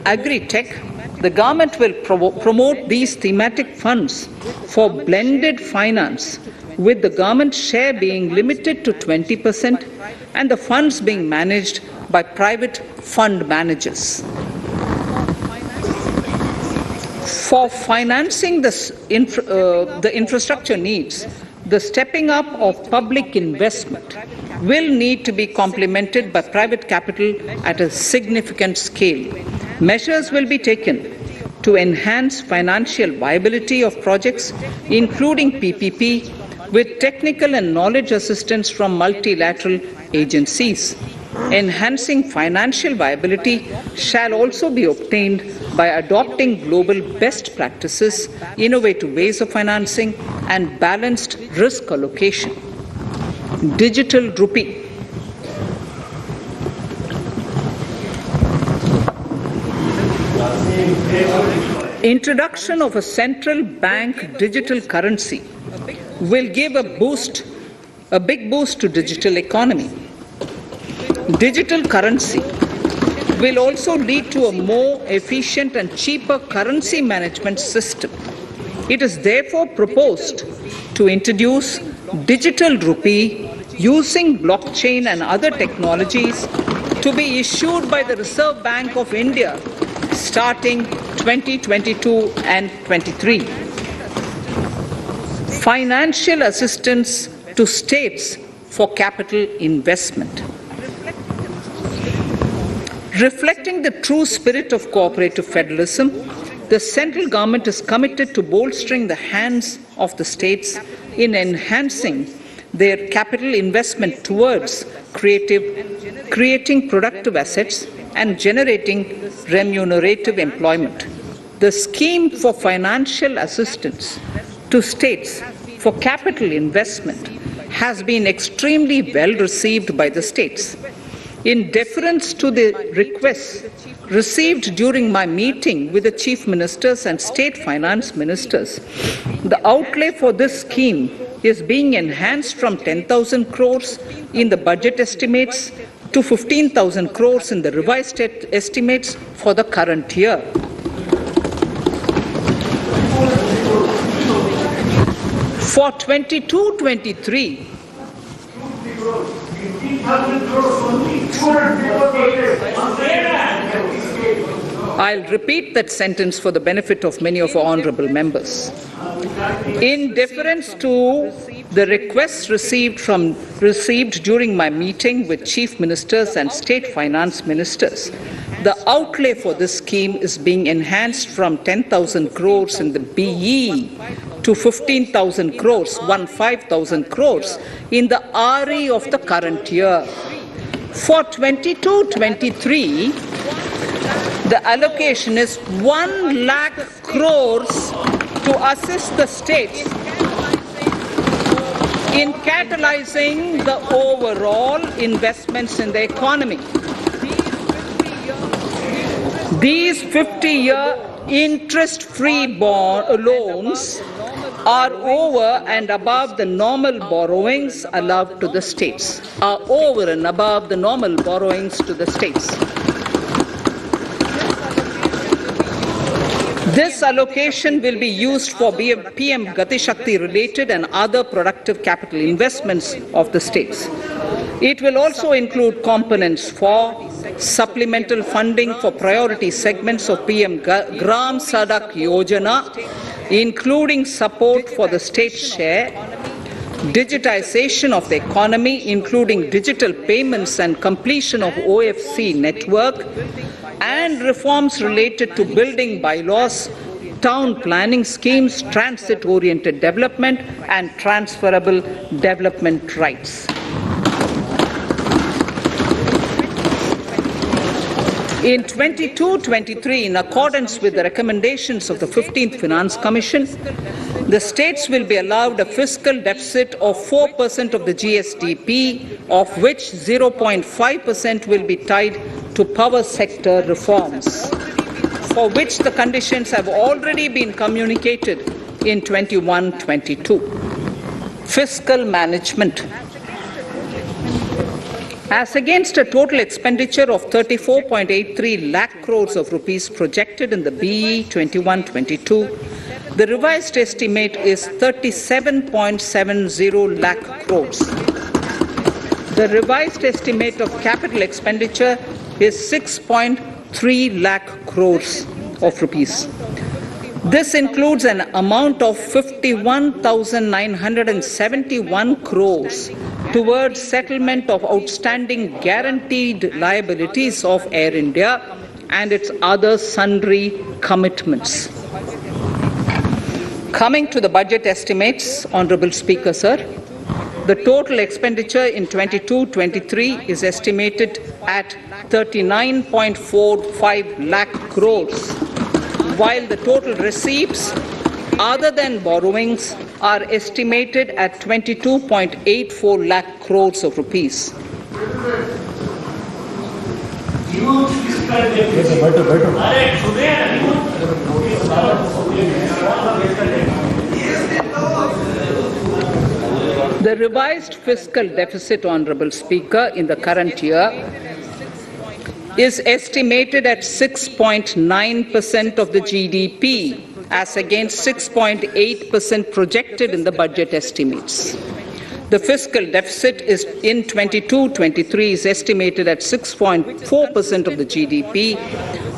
agri-tech, the government will promote these thematic funds for blended finance, with the government share being limited to 20% and the funds being managed by private fund managers. For financing the infrastructure needs, the stepping up of public investment will need to be complemented by private capital at a significant scale. Measures will be taken to enhance financial viability of projects, including PPP, with technical and knowledge assistance from multilateral agencies. Enhancing financial viability shall also be obtained by adopting global best practices, innovative ways of financing, and balanced risk allocation. Digital rupee. Introduction of a central bank digital currency will give a big boost to digital economy. Digital currency will also lead to a more efficient and cheaper currency management system. It is therefore proposed to introduce digital rupee using blockchain and other technologies to be issued by the Reserve Bank of India starting 2022 and 23. Financial assistance to states for capital investment. Reflecting the true spirit of cooperative federalism, the central government is committed to bolstering the hands of the states in enhancing their capital investment towards creating productive assets and generating remunerative employment. The scheme for financial assistance to states for capital investment has been extremely well received by the states. In deference to the requests received during my meeting with the chief ministers and state finance ministers, the outlay for this scheme is being enhanced from 10,000 crores in the budget estimates to 15,000 crores in the revised estimates for the current year. For 22-23, I'll repeat that sentence for the benefit of many of our honourable members. In deference to the requests received during my meeting with chief ministers and state finance ministers, the outlay for this scheme is being enhanced from 10,000 crores in the BE to 15,000 crores, 15,000 crores in the RE of the current year. For 22-23, the allocation is 1 lakh crores to assist the states in catalyzing the overall investments in the economy. These 50-year interest-free loans are over and above the normal borrowings allowed to the states, This allocation will be used for PM Gati Shakti related and other productive capital investments of the states. It will also include components for supplemental funding for priority segments of PM Gram Sadak Yojana, including support for the state share, digitization of the economy, including digital payments and completion of OFC network, and reforms related to building bylaws, town planning schemes, transit-oriented development, and transferable development rights. In 22-23, in accordance with the recommendations of the 15th Finance Commission, the states will be allowed a fiscal deficit of 4% of the GSDP, of which 0.5% will be tied to power sector reforms, for which the conditions have already been communicated in 21-22. Fiscal management. As against a total expenditure of 34.83 lakh crores of rupees projected in the BE 21-22, the revised estimate is 37.70 lakh crores. The revised estimate of capital expenditure is 6.3 lakh crores of rupees. This includes an amount of 51,971 crores towards settlement of outstanding guaranteed liabilities of Air India and its other sundry commitments. Coming to the budget estimates, Honourable Speaker, sir, the total expenditure in 22-23 is estimated at 39.45 lakh crores, while the total receipts other than borrowings are estimated at 22.84 lakh crores of rupees. The revised fiscal deficit, Honourable Speaker, in the current year is estimated at 6.9% of the GDP, as against 6.8% projected in the budget estimates. The fiscal deficit is in 22-23 is estimated at 6.4% of the GDP,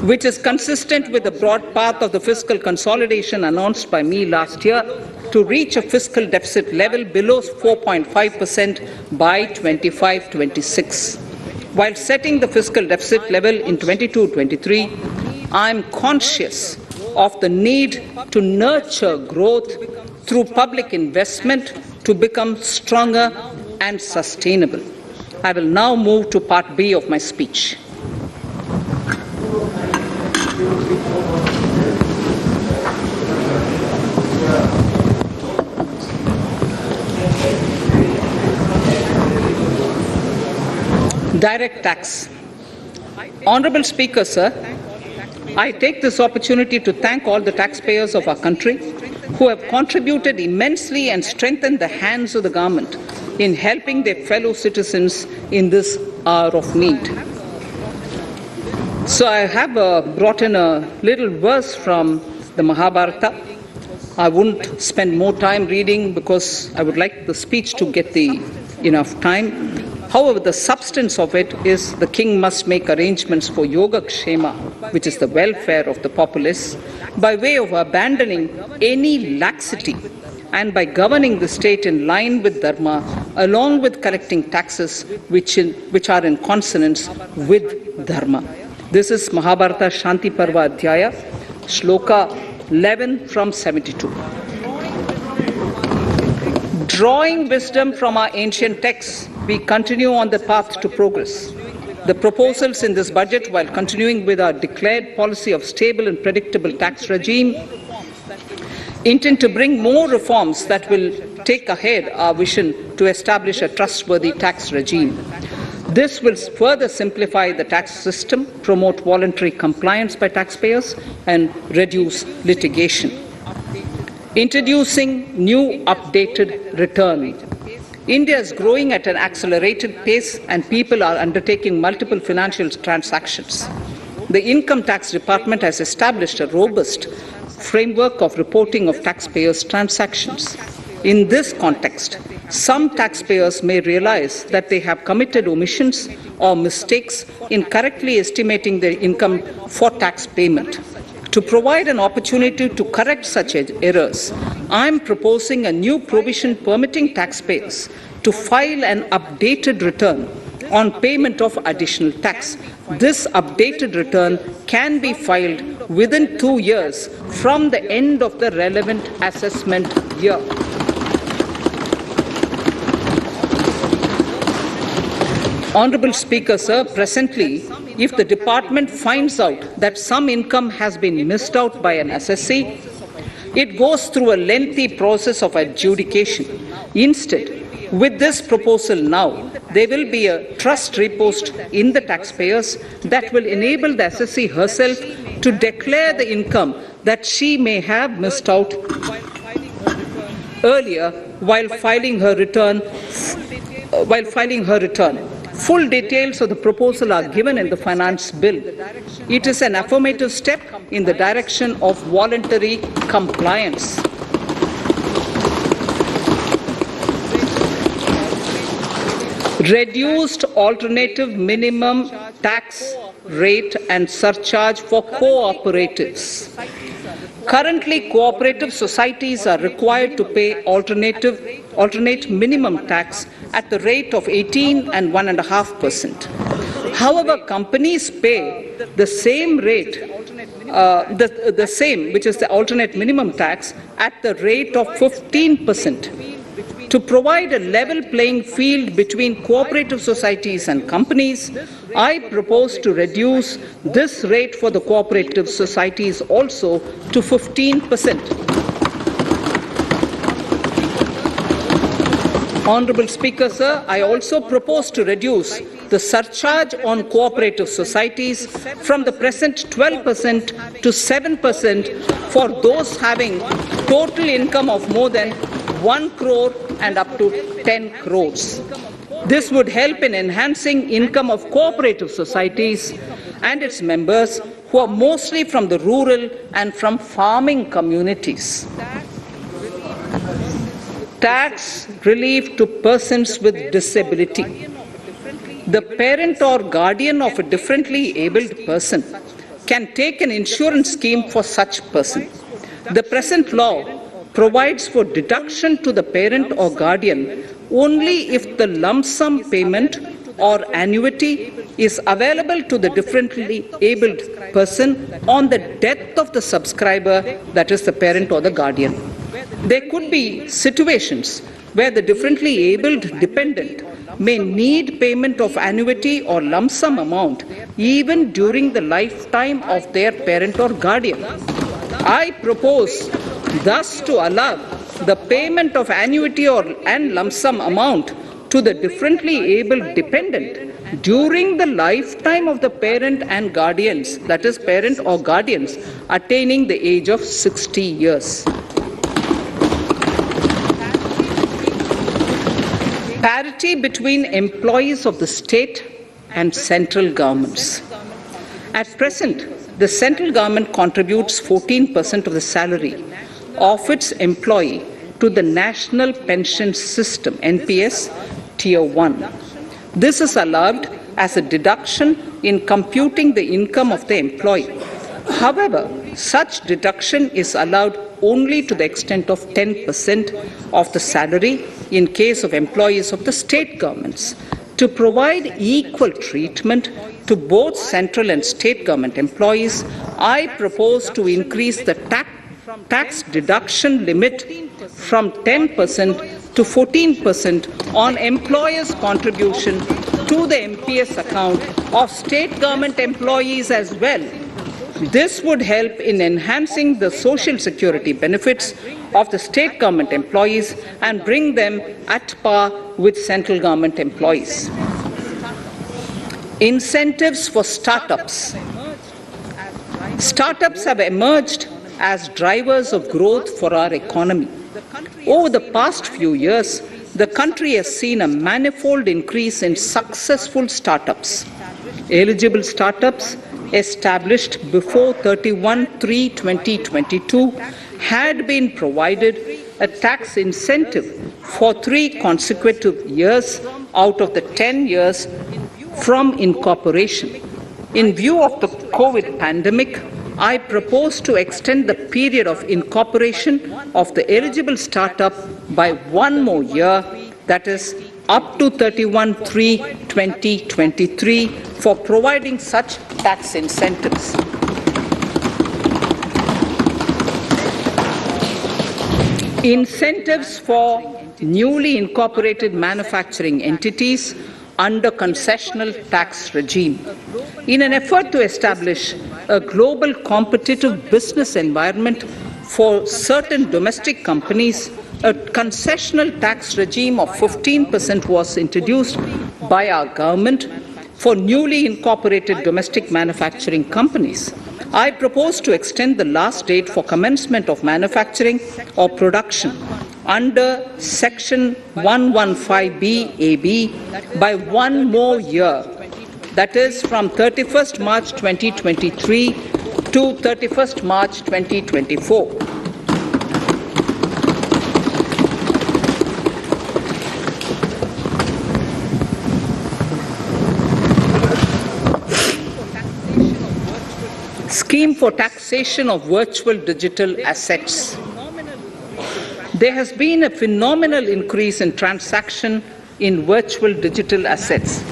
which is consistent with the broad path of the fiscal consolidation announced by me last year to reach a fiscal deficit level below 4.5% by 25-26. While setting the fiscal deficit level in 22-23, I am conscious of the need to nurture growth through public investment to become stronger and sustainable. I will now move to Part B of my speech. Direct tax. Honourable Speaker, sir, I take this opportunity to thank all the taxpayers of our country who have contributed immensely and strengthened the hands of the government in helping their fellow citizens in this hour of need. So I have brought in a little verse from the Mahabharata. I won't spend more time reading because I would like the speech to get enough time. However, the substance of it is the king must make arrangements for yoga kshema, which is the welfare of the populace, by way of abandoning any laxity and by governing the state in line with dharma, along with collecting taxes which are in consonance with dharma. This is Mahabharata Shanti Parva Adhyaya, Shloka 11 from 72. Drawing wisdom from our ancient texts, we continue on the path to progress. The proposals in this budget, while continuing with our declared policy of stable and predictable tax regime, intend to bring more reforms that will take ahead our vision to establish a trustworthy tax regime. This will further simplify the tax system, promote voluntary compliance by taxpayers, and reduce litigation. Introducing new updated return. India is growing at an accelerated pace and people are undertaking multiple financial transactions. The Income Tax Department has established a robust framework of reporting of taxpayers' transactions. In this context, some taxpayers may realize that they have committed omissions or mistakes in correctly estimating their income for tax payment. To provide an opportunity to correct such errors, I am proposing a new provision permitting taxpayers to file an updated return on payment of additional tax. This updated return can be filed within 2 years from the end of the relevant assessment year. Honourable Speaker, sir, presently, if the department finds out that some income has been missed out by an assessee, it goes through a lengthy process of adjudication. Instead, with this proposal now, there will be a trust repost in the taxpayers that will enable the assessee herself to declare the income that she may have missed out earlier while filing her return. Full details of the proposal are given in the finance bill. It is an affirmative step in the direction of voluntary compliance. Reduced alternative minimum tax rate and surcharge for co-operatives. Currently, cooperative societies are required to pay alternate minimum tax at the rate of 18 and 1.5%. However, companies pay the same rate, the same, which is the alternate minimum tax, at the rate of 15%. To provide a level playing field between cooperative societies and companies, I propose to reduce this rate for the cooperative societies also to 15%. Honourable Speaker, sir, I also propose to reduce the surcharge on cooperative societies from the present 12% to 7% for those having total income of more than 1 crore and up to 10 crores. This would help in enhancing income of cooperative societies and its members who are mostly from the rural and from farming communities. Tax relief to persons with disability. The parent or guardian of a differently abled person can take an insurance scheme for such person. The present law provides for deduction to the parent or guardian only if the lump sum payment or annuity is available to the differently abled person on the death of the subscriber, that is the parent or the guardian. There could be situations where the differently abled dependent may need payment of annuity or lump sum amount even during the lifetime of their parent or guardian. I propose thus to allow the payment of annuity and lump sum amount to the differently abled dependent during the lifetime of the parent and guardians, that is parent or guardians, attaining the age of 60 years. Parity between employees of the state and central governments. At present, the central government contributes 14% of the salary of its employee to the National Pension System, NPS, Tier 1. This is allowed as a deduction in computing the income of the employee. However, such deduction is allowed only to the extent of 10% of the salary in case of employees of the state governments. To provide equal treatment to both central and state government employees, I propose to increase the tax deduction limit from 10% to 14% on employers' contribution to the MPS account of state government employees as well. This would help in enhancing the social security benefits of the state government employees and bring them at par with central government employees. Incentives for startups. Startups have emerged as drivers of growth for our economy. Over the past few years, the country has seen a manifold increase in successful startups. Eligible startups established before 31/3/2022 had been provided a tax incentive for 3 consecutive years out of the 10 years from incorporation. In view of the COVID pandemic, I propose to extend the period of incorporation of the eligible startup by 1 more year, that is, up to 31/3/2023 for providing such tax incentives. Incentives for newly incorporated manufacturing entities under concessional tax regime. In an effort to establish a global competitive business environment for certain domestic companies, a concessional tax regime of 15% was introduced by our government for newly incorporated domestic manufacturing companies. I propose to extend the last date for commencement of manufacturing or production under Section 115B(ab) by 1 more year, that is from 31st March 2023 to 31st March 2024. Scheme for taxation of virtual digital assets. There has been a phenomenal increase in transaction in virtual digital assets.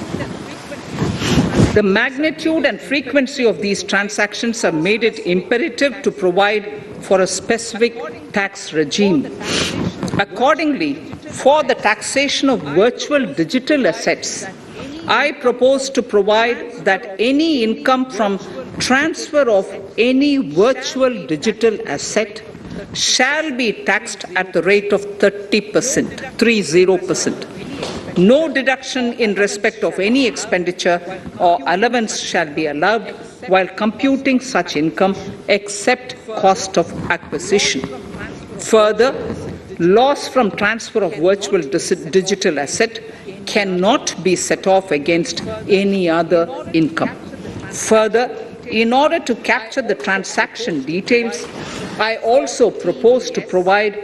The magnitude and frequency of these transactions have made it imperative to provide for a specific tax regime. Accordingly, for the taxation of virtual digital assets, I propose to provide that any income from transfer of any virtual digital asset shall be taxed at the rate of 30%, 30%. No deduction in respect of any expenditure or allowance shall be allowed while computing such income except cost of acquisition. Further, loss from transfer of virtual digital asset cannot be set off against any other income. Further, in order to capture the transaction details, I also propose to provide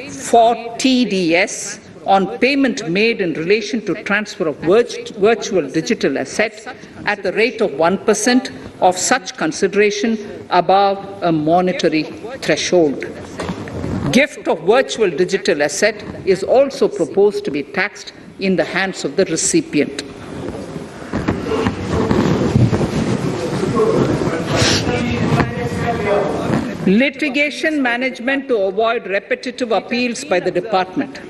for TDS on payment made in relation to transfer of virtual digital asset at the rate of 1% of such consideration above a monetary threshold. Gift of virtual digital asset is also proposed to be taxed in the hands of the recipient. Litigation management to avoid repetitive appeals by the department.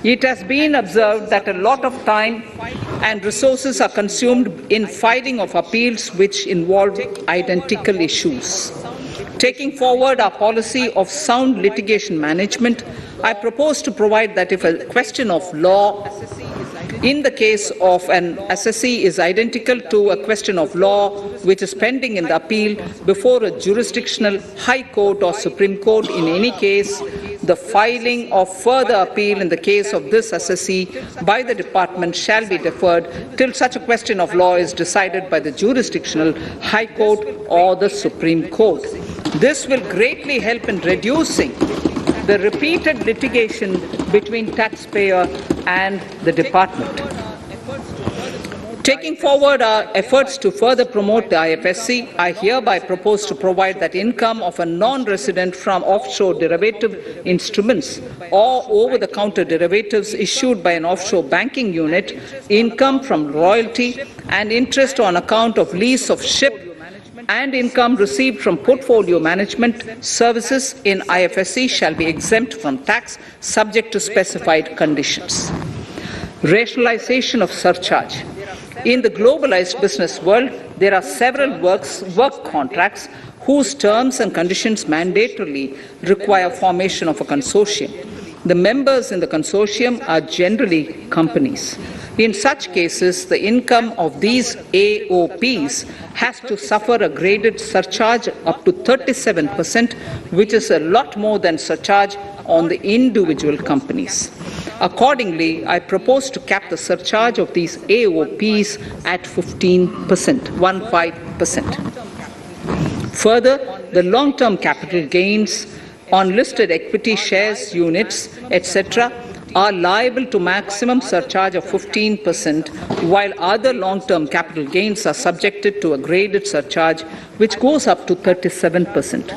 It has been observed that a lot of time and resources are consumed in filing of appeals which involve identical issues. Taking forward our policy of sound litigation management, I propose to provide that if a question of law in the case of an assessee is identical to a question of law which is pending in the appeal before a jurisdictional high court or Supreme Court, in any case, the filing of further appeal in the case of this assessee by the department shall be deferred till such a question of law is decided by the jurisdictional high court or the Supreme Court. This will greatly help in reducing the repeated litigation between taxpayer and the department. Taking forward our efforts to further promote the IFSC, I hereby propose to provide that income of a non-resident from offshore derivative instruments or over-the-counter derivatives issued by an offshore banking unit, income from royalty and interest on account of lease of ship, and income received from portfolio management services in IFSC shall be exempt from tax subject to specified conditions. Rationalization of surcharge. In the globalized business world, there are several work contracts whose terms and conditions mandatorily require formation of a consortium. The members in the consortium are generally companies. In such cases, the income of these AOPs has to suffer a graded surcharge up to 37%, which is a lot more than surcharge on the individual companies. Accordingly, I propose to cap the surcharge of these AOPs at 15%, 15%. Further, the long-term capital gains on listed equity shares, units, etc., are liable to maximum surcharge of 15%, while other long-term capital gains are subjected to a graded surcharge which goes up to 37%.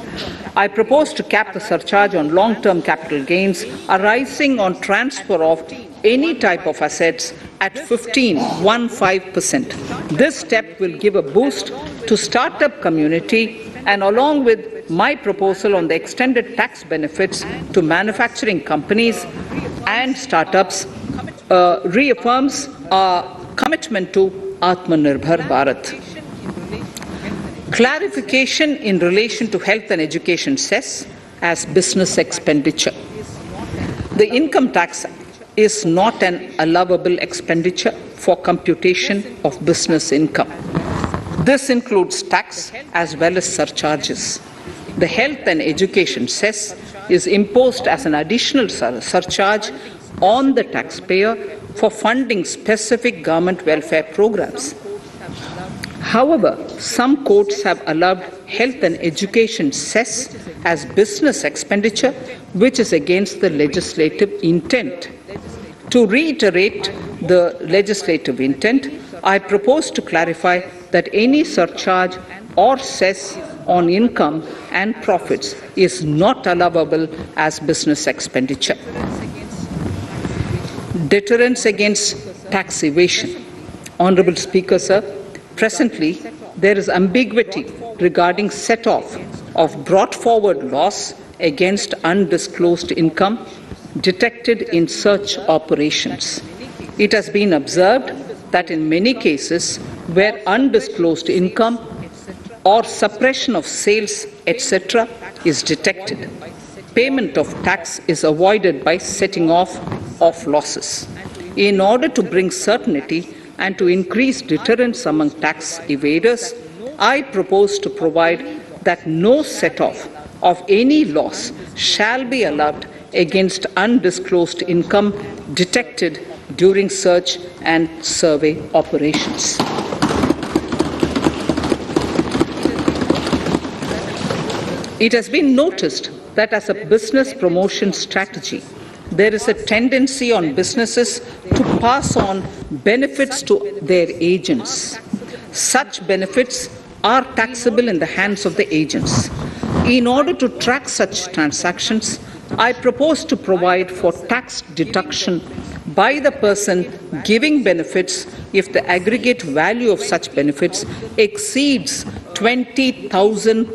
I propose to cap the surcharge on long-term capital gains arising on transfer of any type of assets at 15%. This step will give a boost to startup community, and along with my proposal on the extended tax benefits to manufacturing companies and startups, reaffirms our commitment to Atmanirbhar Bharat. Clarification in relation to health and education cess as business expenditure. The income tax is not an allowable expenditure for computation of business income. This includes tax as well as surcharges. The health and education cess is imposed as an additional surcharge on the taxpayer for funding specific government welfare programs. However, some courts have allowed health and education cess as business expenditure, which is against the legislative intent. To reiterate the legislative intent, I propose to clarify that any surcharge or cess on income and profits is not allowable as business expenditure. Deterrence against tax evasion. Honourable Speaker, sir, Presently, there is ambiguity regarding set-off of brought forward loss against undisclosed income detected in such operations. It has been observed that in many cases where undisclosed income or suppression of sales, etc., is detected, payment of tax is avoided by setting off of losses. In order to bring certainty and to increase deterrence among tax evaders, I propose to provide that no set-off of any loss shall be allowed against undisclosed income detected during search and survey operations. It has been noticed that as a business promotion strategy, there is a tendency on businesses to pass on benefits to their agents. Such benefits are taxable in the hands of the agents. In order to track such transactions, I propose to provide for tax deduction by the person giving benefits if the aggregate value of such benefits exceeds 20,000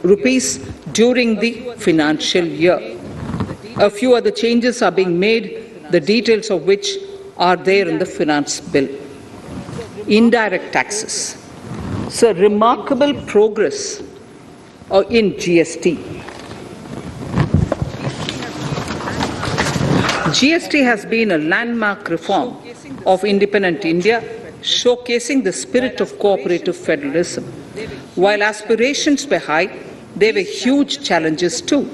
rupees during the financial year. A few other changes are being made, the details of which are there in the finance bill. Indirect taxes. So, remarkable progress in GST. GST has been a landmark reform of independent India, showcasing the spirit of cooperative federalism. While aspirations were high, there were huge challenges too.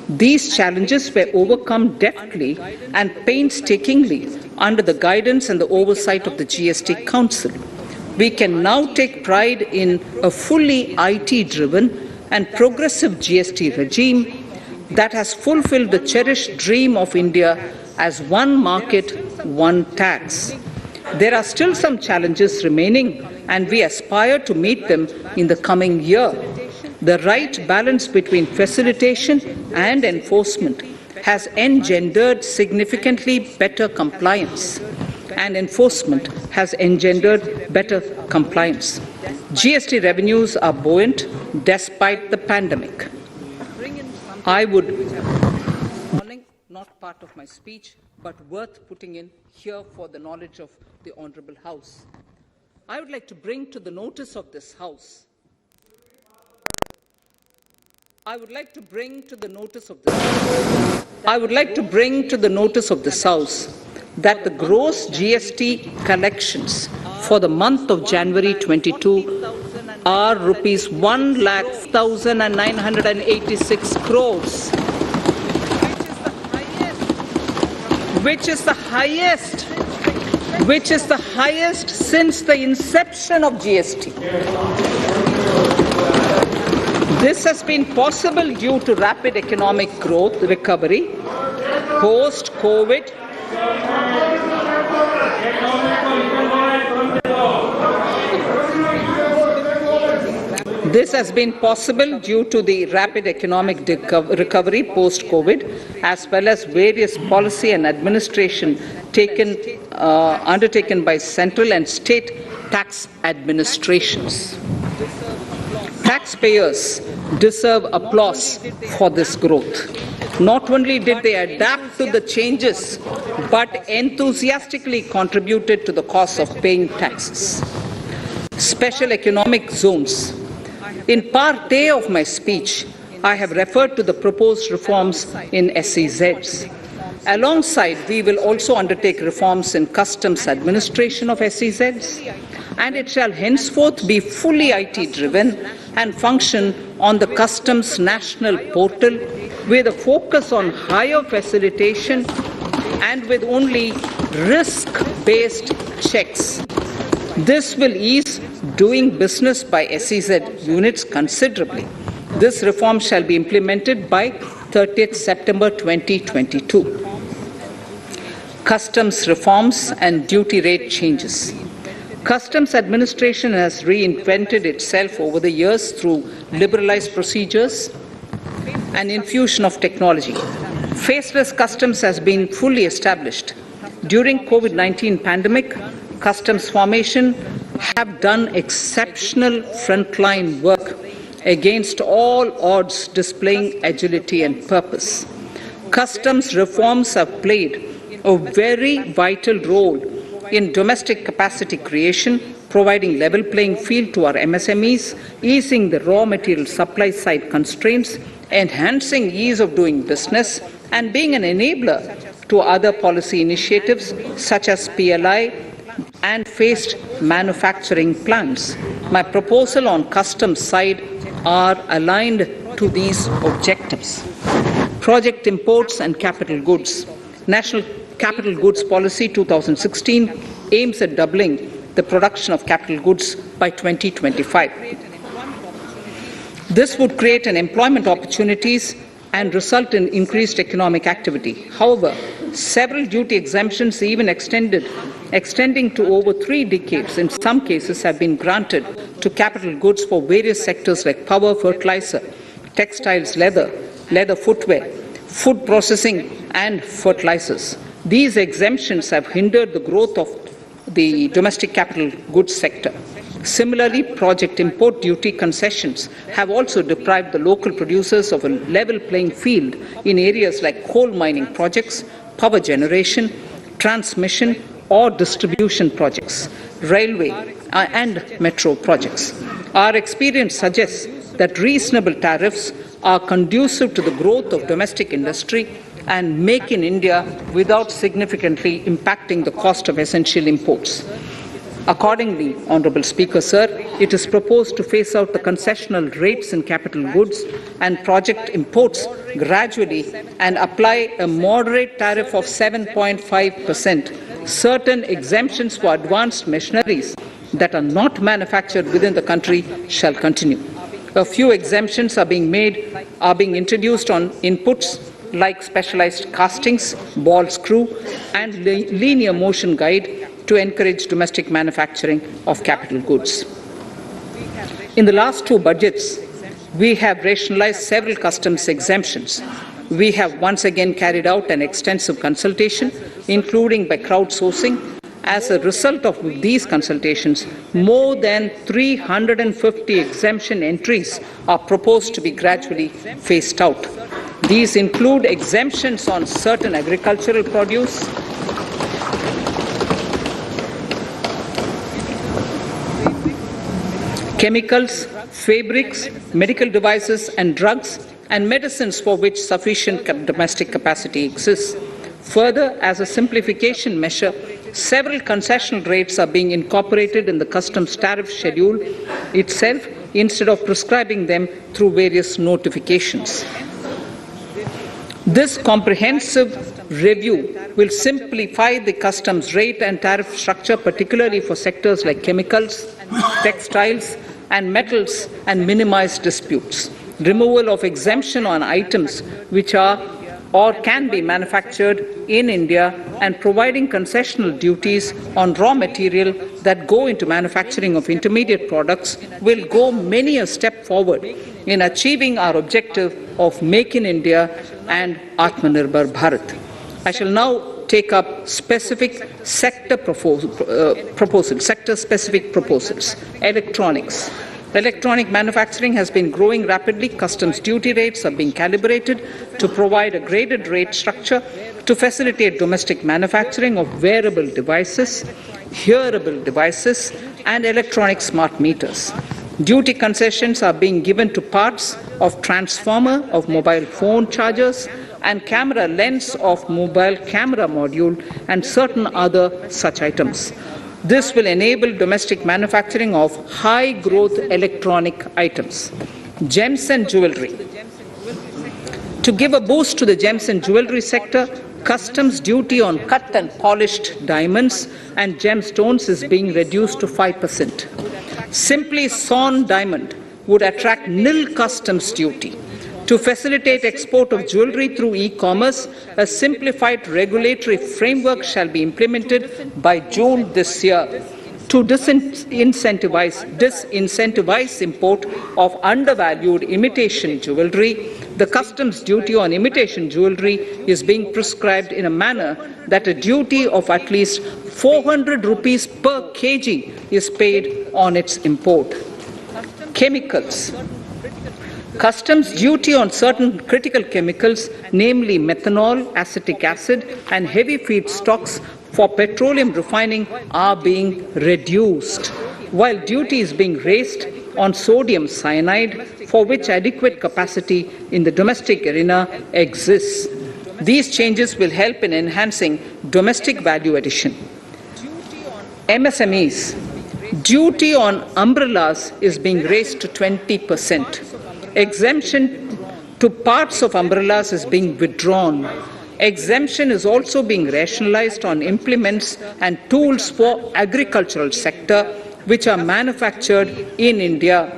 These challenges were overcome deftly and painstakingly under the guidance and the oversight of the GST Council. We can now take pride in a fully IT-driven and progressive GST regime that has fulfilled the cherished dream of India as one market, one tax. There are still some challenges remaining, and we aspire to meet them in the coming year. The right balance between facilitation and enforcement has engendered significantly better compliance, and enforcement has engendered better compliance. GST revenues are buoyant despite the pandemic. I would, not part of my speech, but worth putting in here for the knowledge of the Honourable House. I would like to bring to the notice of this House. I would like to bring to the notice of this House that the gross GST collections for the month of January 22 are rupees 1,0986 crores, which is the highest since the inception of GST. This has been possible due to rapid economic growth recovery post-COVID. This has been possible due to the rapid economic recovery post-COVID, as well as various policy and administration undertaken by central and state tax administrations. Taxpayers deserve applause for this growth. Not only did they adapt to the changes, but enthusiastically contributed to the cost of paying taxes. Special economic zones. In Part A of my speech, I have referred to the proposed reforms in SEZs. Alongside, we will also undertake reforms in customs administration of SEZs, and it shall henceforth be fully IT-driven and function on the Customs National Portal with a focus on higher facilitation and with only risk-based checks. This will ease doing business by SEZ units considerably. This reform shall be implemented by 30th September 2022. Customs reforms and duty rate changes. Customs administration has reinvented itself over the years through liberalized procedures and infusion of technology. Faceless customs has been fully established. During COVID-19 pandemic, customs formation have done exceptional frontline work against all odds, displaying agility and purpose. Customs reforms have played a very vital role in domestic capacity creation, providing level playing field to our MSMEs, easing the raw material supply side constraints, enhancing ease of doing business, and being an enabler to other policy initiatives such as PLI and phased manufacturing plans. My proposal on customs side are aligned to these objectives. Project imports and capital goods. National Capital Goods Policy 2016 aims at doubling the production of capital goods by 2025. This would create an employment opportunities and result in increased economic activity. However, several duty exemptions, even extending to over 3 decades, in some cases have been granted to capital goods for various sectors like power, fertilizer, textiles, leather footwear, food processing, and fertilizers. These exemptions have hindered the growth of the domestic capital goods sector. Similarly, project import duty concessions have also deprived the local producers of a level playing field in areas like coal mining projects, power generation, transmission or distribution projects, railway and metro projects. Our experience suggests that reasonable tariffs are conducive to the growth of domestic industry and make in India without significantly impacting the cost of essential imports. Accordingly, Honourable Speaker, sir, it is proposed to phase out the concessional rates in capital goods and project imports gradually and apply a moderate tariff of 7.5%. Certain exemptions for advanced machineries that are not manufactured within the country shall continue. A few exemptions are being introduced on inputs like specialized castings, ball screw, and linear motion guide to encourage domestic manufacturing of capital goods. In the last 2 budgets, we have rationalized several customs exemptions. We have once again carried out an extensive consultation, including by crowdsourcing. As a result of these consultations, more than 350 exemption entries are proposed to be gradually phased out. These include exemptions on certain agricultural produce, chemicals, fabrics, medical devices and drugs, and medicines for which sufficient domestic capacity exists. Further, as a simplification measure, several concessional rates are being incorporated in the customs tariff schedule itself instead of prescribing them through various notifications. This comprehensive review will simplify the customs rate and tariff structure, particularly for sectors like chemicals, textiles, and metals, and minimize disputes. Removal of exemption on items which are or can be manufactured in India and providing concessional duties on raw material that go into manufacturing of intermediate products will go many a step forward in achieving our objective of Make in India and Atmanirbhar Bharat. I shall now take up specific sector-specific proposals. Electronics. Electronic manufacturing has been growing rapidly. Customs duty rates are being calibrated to provide a graded rate structure to facilitate domestic manufacturing of wearable devices, hearable devices, and electronic smart meters. Duty concessions are being given to parts of transformer of mobile phone chargers and camera lens of mobile camera module and certain other such items. This will enable domestic manufacturing of high-growth electronic items. Gems and jewellery. To give a boost to the gems and jewellery sector, customs duty on cut and polished diamonds and gemstones is being reduced to 5%. Simply sawn diamond would attract nil customs duty. To facilitate export of jewellery through e-commerce, a simplified regulatory framework shall be implemented by June this year. To disincentivize import of undervalued imitation jewellery, The customs duty on imitation jewellery is being prescribed in a manner that a duty of at least 400 rupees per kg is paid on its import. Chemicals. Customs duty on certain critical chemicals, namely methanol, acetic acid, and heavy feedstocks for petroleum refining, are being reduced, while duty is being raised on sodium cyanide, for which adequate capacity in the domestic arena exists. These changes will help in enhancing domestic value addition. MSMEs. Duty on umbrellas is being raised to 20%. Exemption to parts of umbrellas is being withdrawn. Exemption is also being rationalized on implements and tools for agricultural sector which are manufactured in India.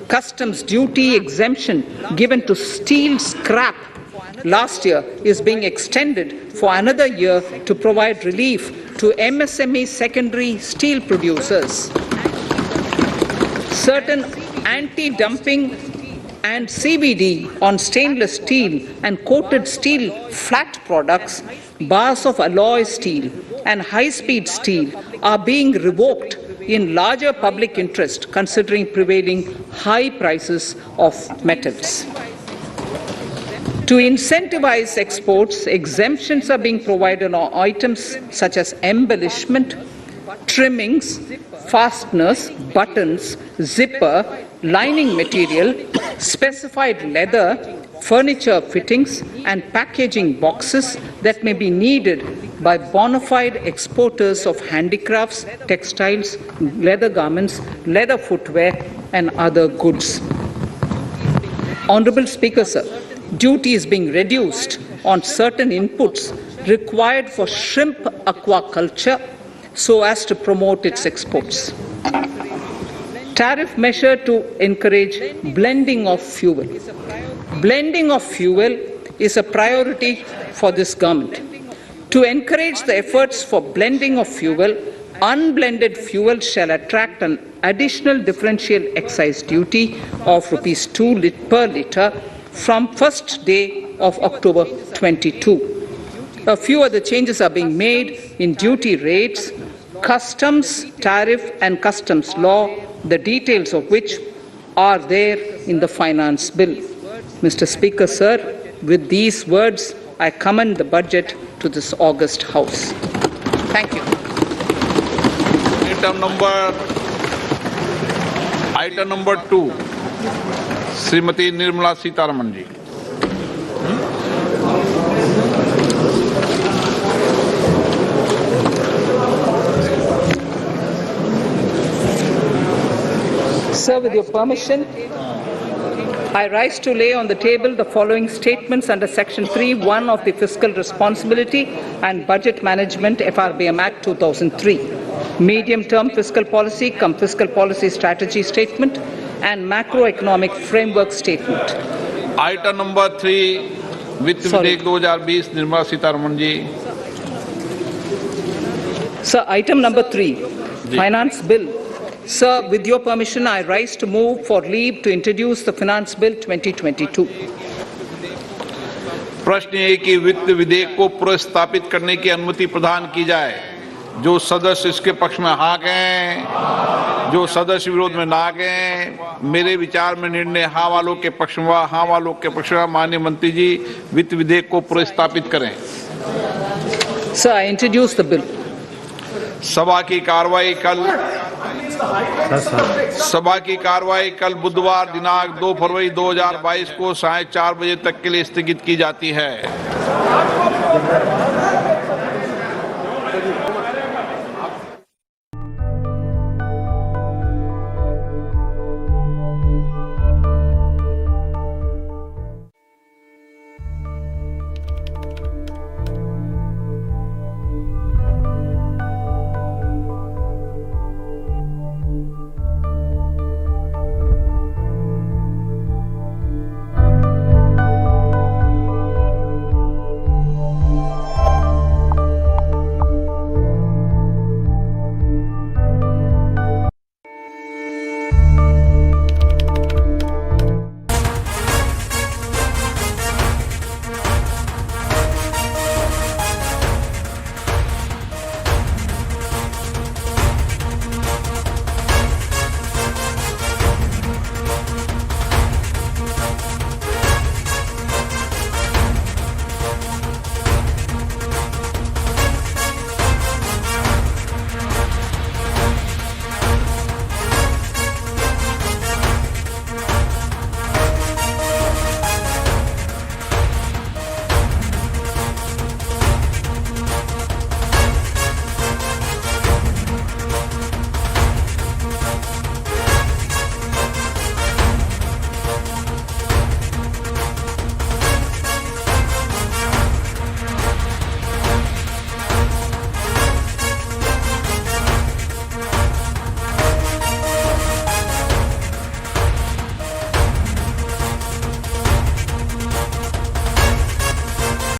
Customs duty exemption given to steel scrap last year is being extended for another year to provide relief to MSME secondary steel producers. Certain anti-dumping and CVD on stainless steel and coated steel flat products, bars of alloy steel and high-speed steel are being revoked in larger public interest considering prevailing high prices of metals. To incentivize exports, exemptions are being provided on items such as embellishment, trimmings, fasteners, buttons, zipper, lining material, specified leather, furniture fittings, and packaging boxes that may be needed by bona fide exporters of handicrafts, textiles, leather garments, leather footwear, and other goods. Honourable Speaker, sir, duty is being reduced on certain inputs required for shrimp aquaculture so as to promote its exports. Tariff measure to encourage blending of fuel. Blending of fuel is a priority for this government. To encourage the efforts for blending of fuel, unblended fuel shall attract an additional differential excise duty of Rs 2 per litre from first day of October 22. A few other changes are being made in duty rates, customs, tariff and customs law, the details of which are there in the finance bill. Mr. Speaker, sir, with these words, I commend the budget to this august House. Thank you. Item number 2, Srimati Nirmala Sitharaman ji. Sir, with your permission, I rise to lay on the table the following statements under Section 3(1) of the Fiscal Responsibility and Budget Management FRBM Act 2003, Medium-Term Fiscal Policy cum Fiscal Policy Strategy Statement and Macroeconomic Framework Statement. Item number 3, Vitt Videk 2020, Nirmala Sitharaman ji. Sir, item number 3, Finance Bill. Sir, with your permission, I rise to move for leave to introduce the Finance Bill 2022. प्रश्न ये कि वित्त विधेयक को पुनर्स्थापित करने की अनुमति प्रदान की जाए। जो सदस्य इसके पक्ष में हाँ कहें, जो सदस्य विरोध में ना कहें। मेरे विचार में निर्णय हाँ वालों के पक्ष में, हाँ वालों के पक्ष में। माननीय मंत्री जी, वित्त विधेयक को पुनर्स्थापित करें। Sir, I introduce the bill. सभा की कार्रवाई कल बुधवार दिनांक 2 फरवरी 2022 को 4:30 बजे तक के लिए स्थगित की जाती है।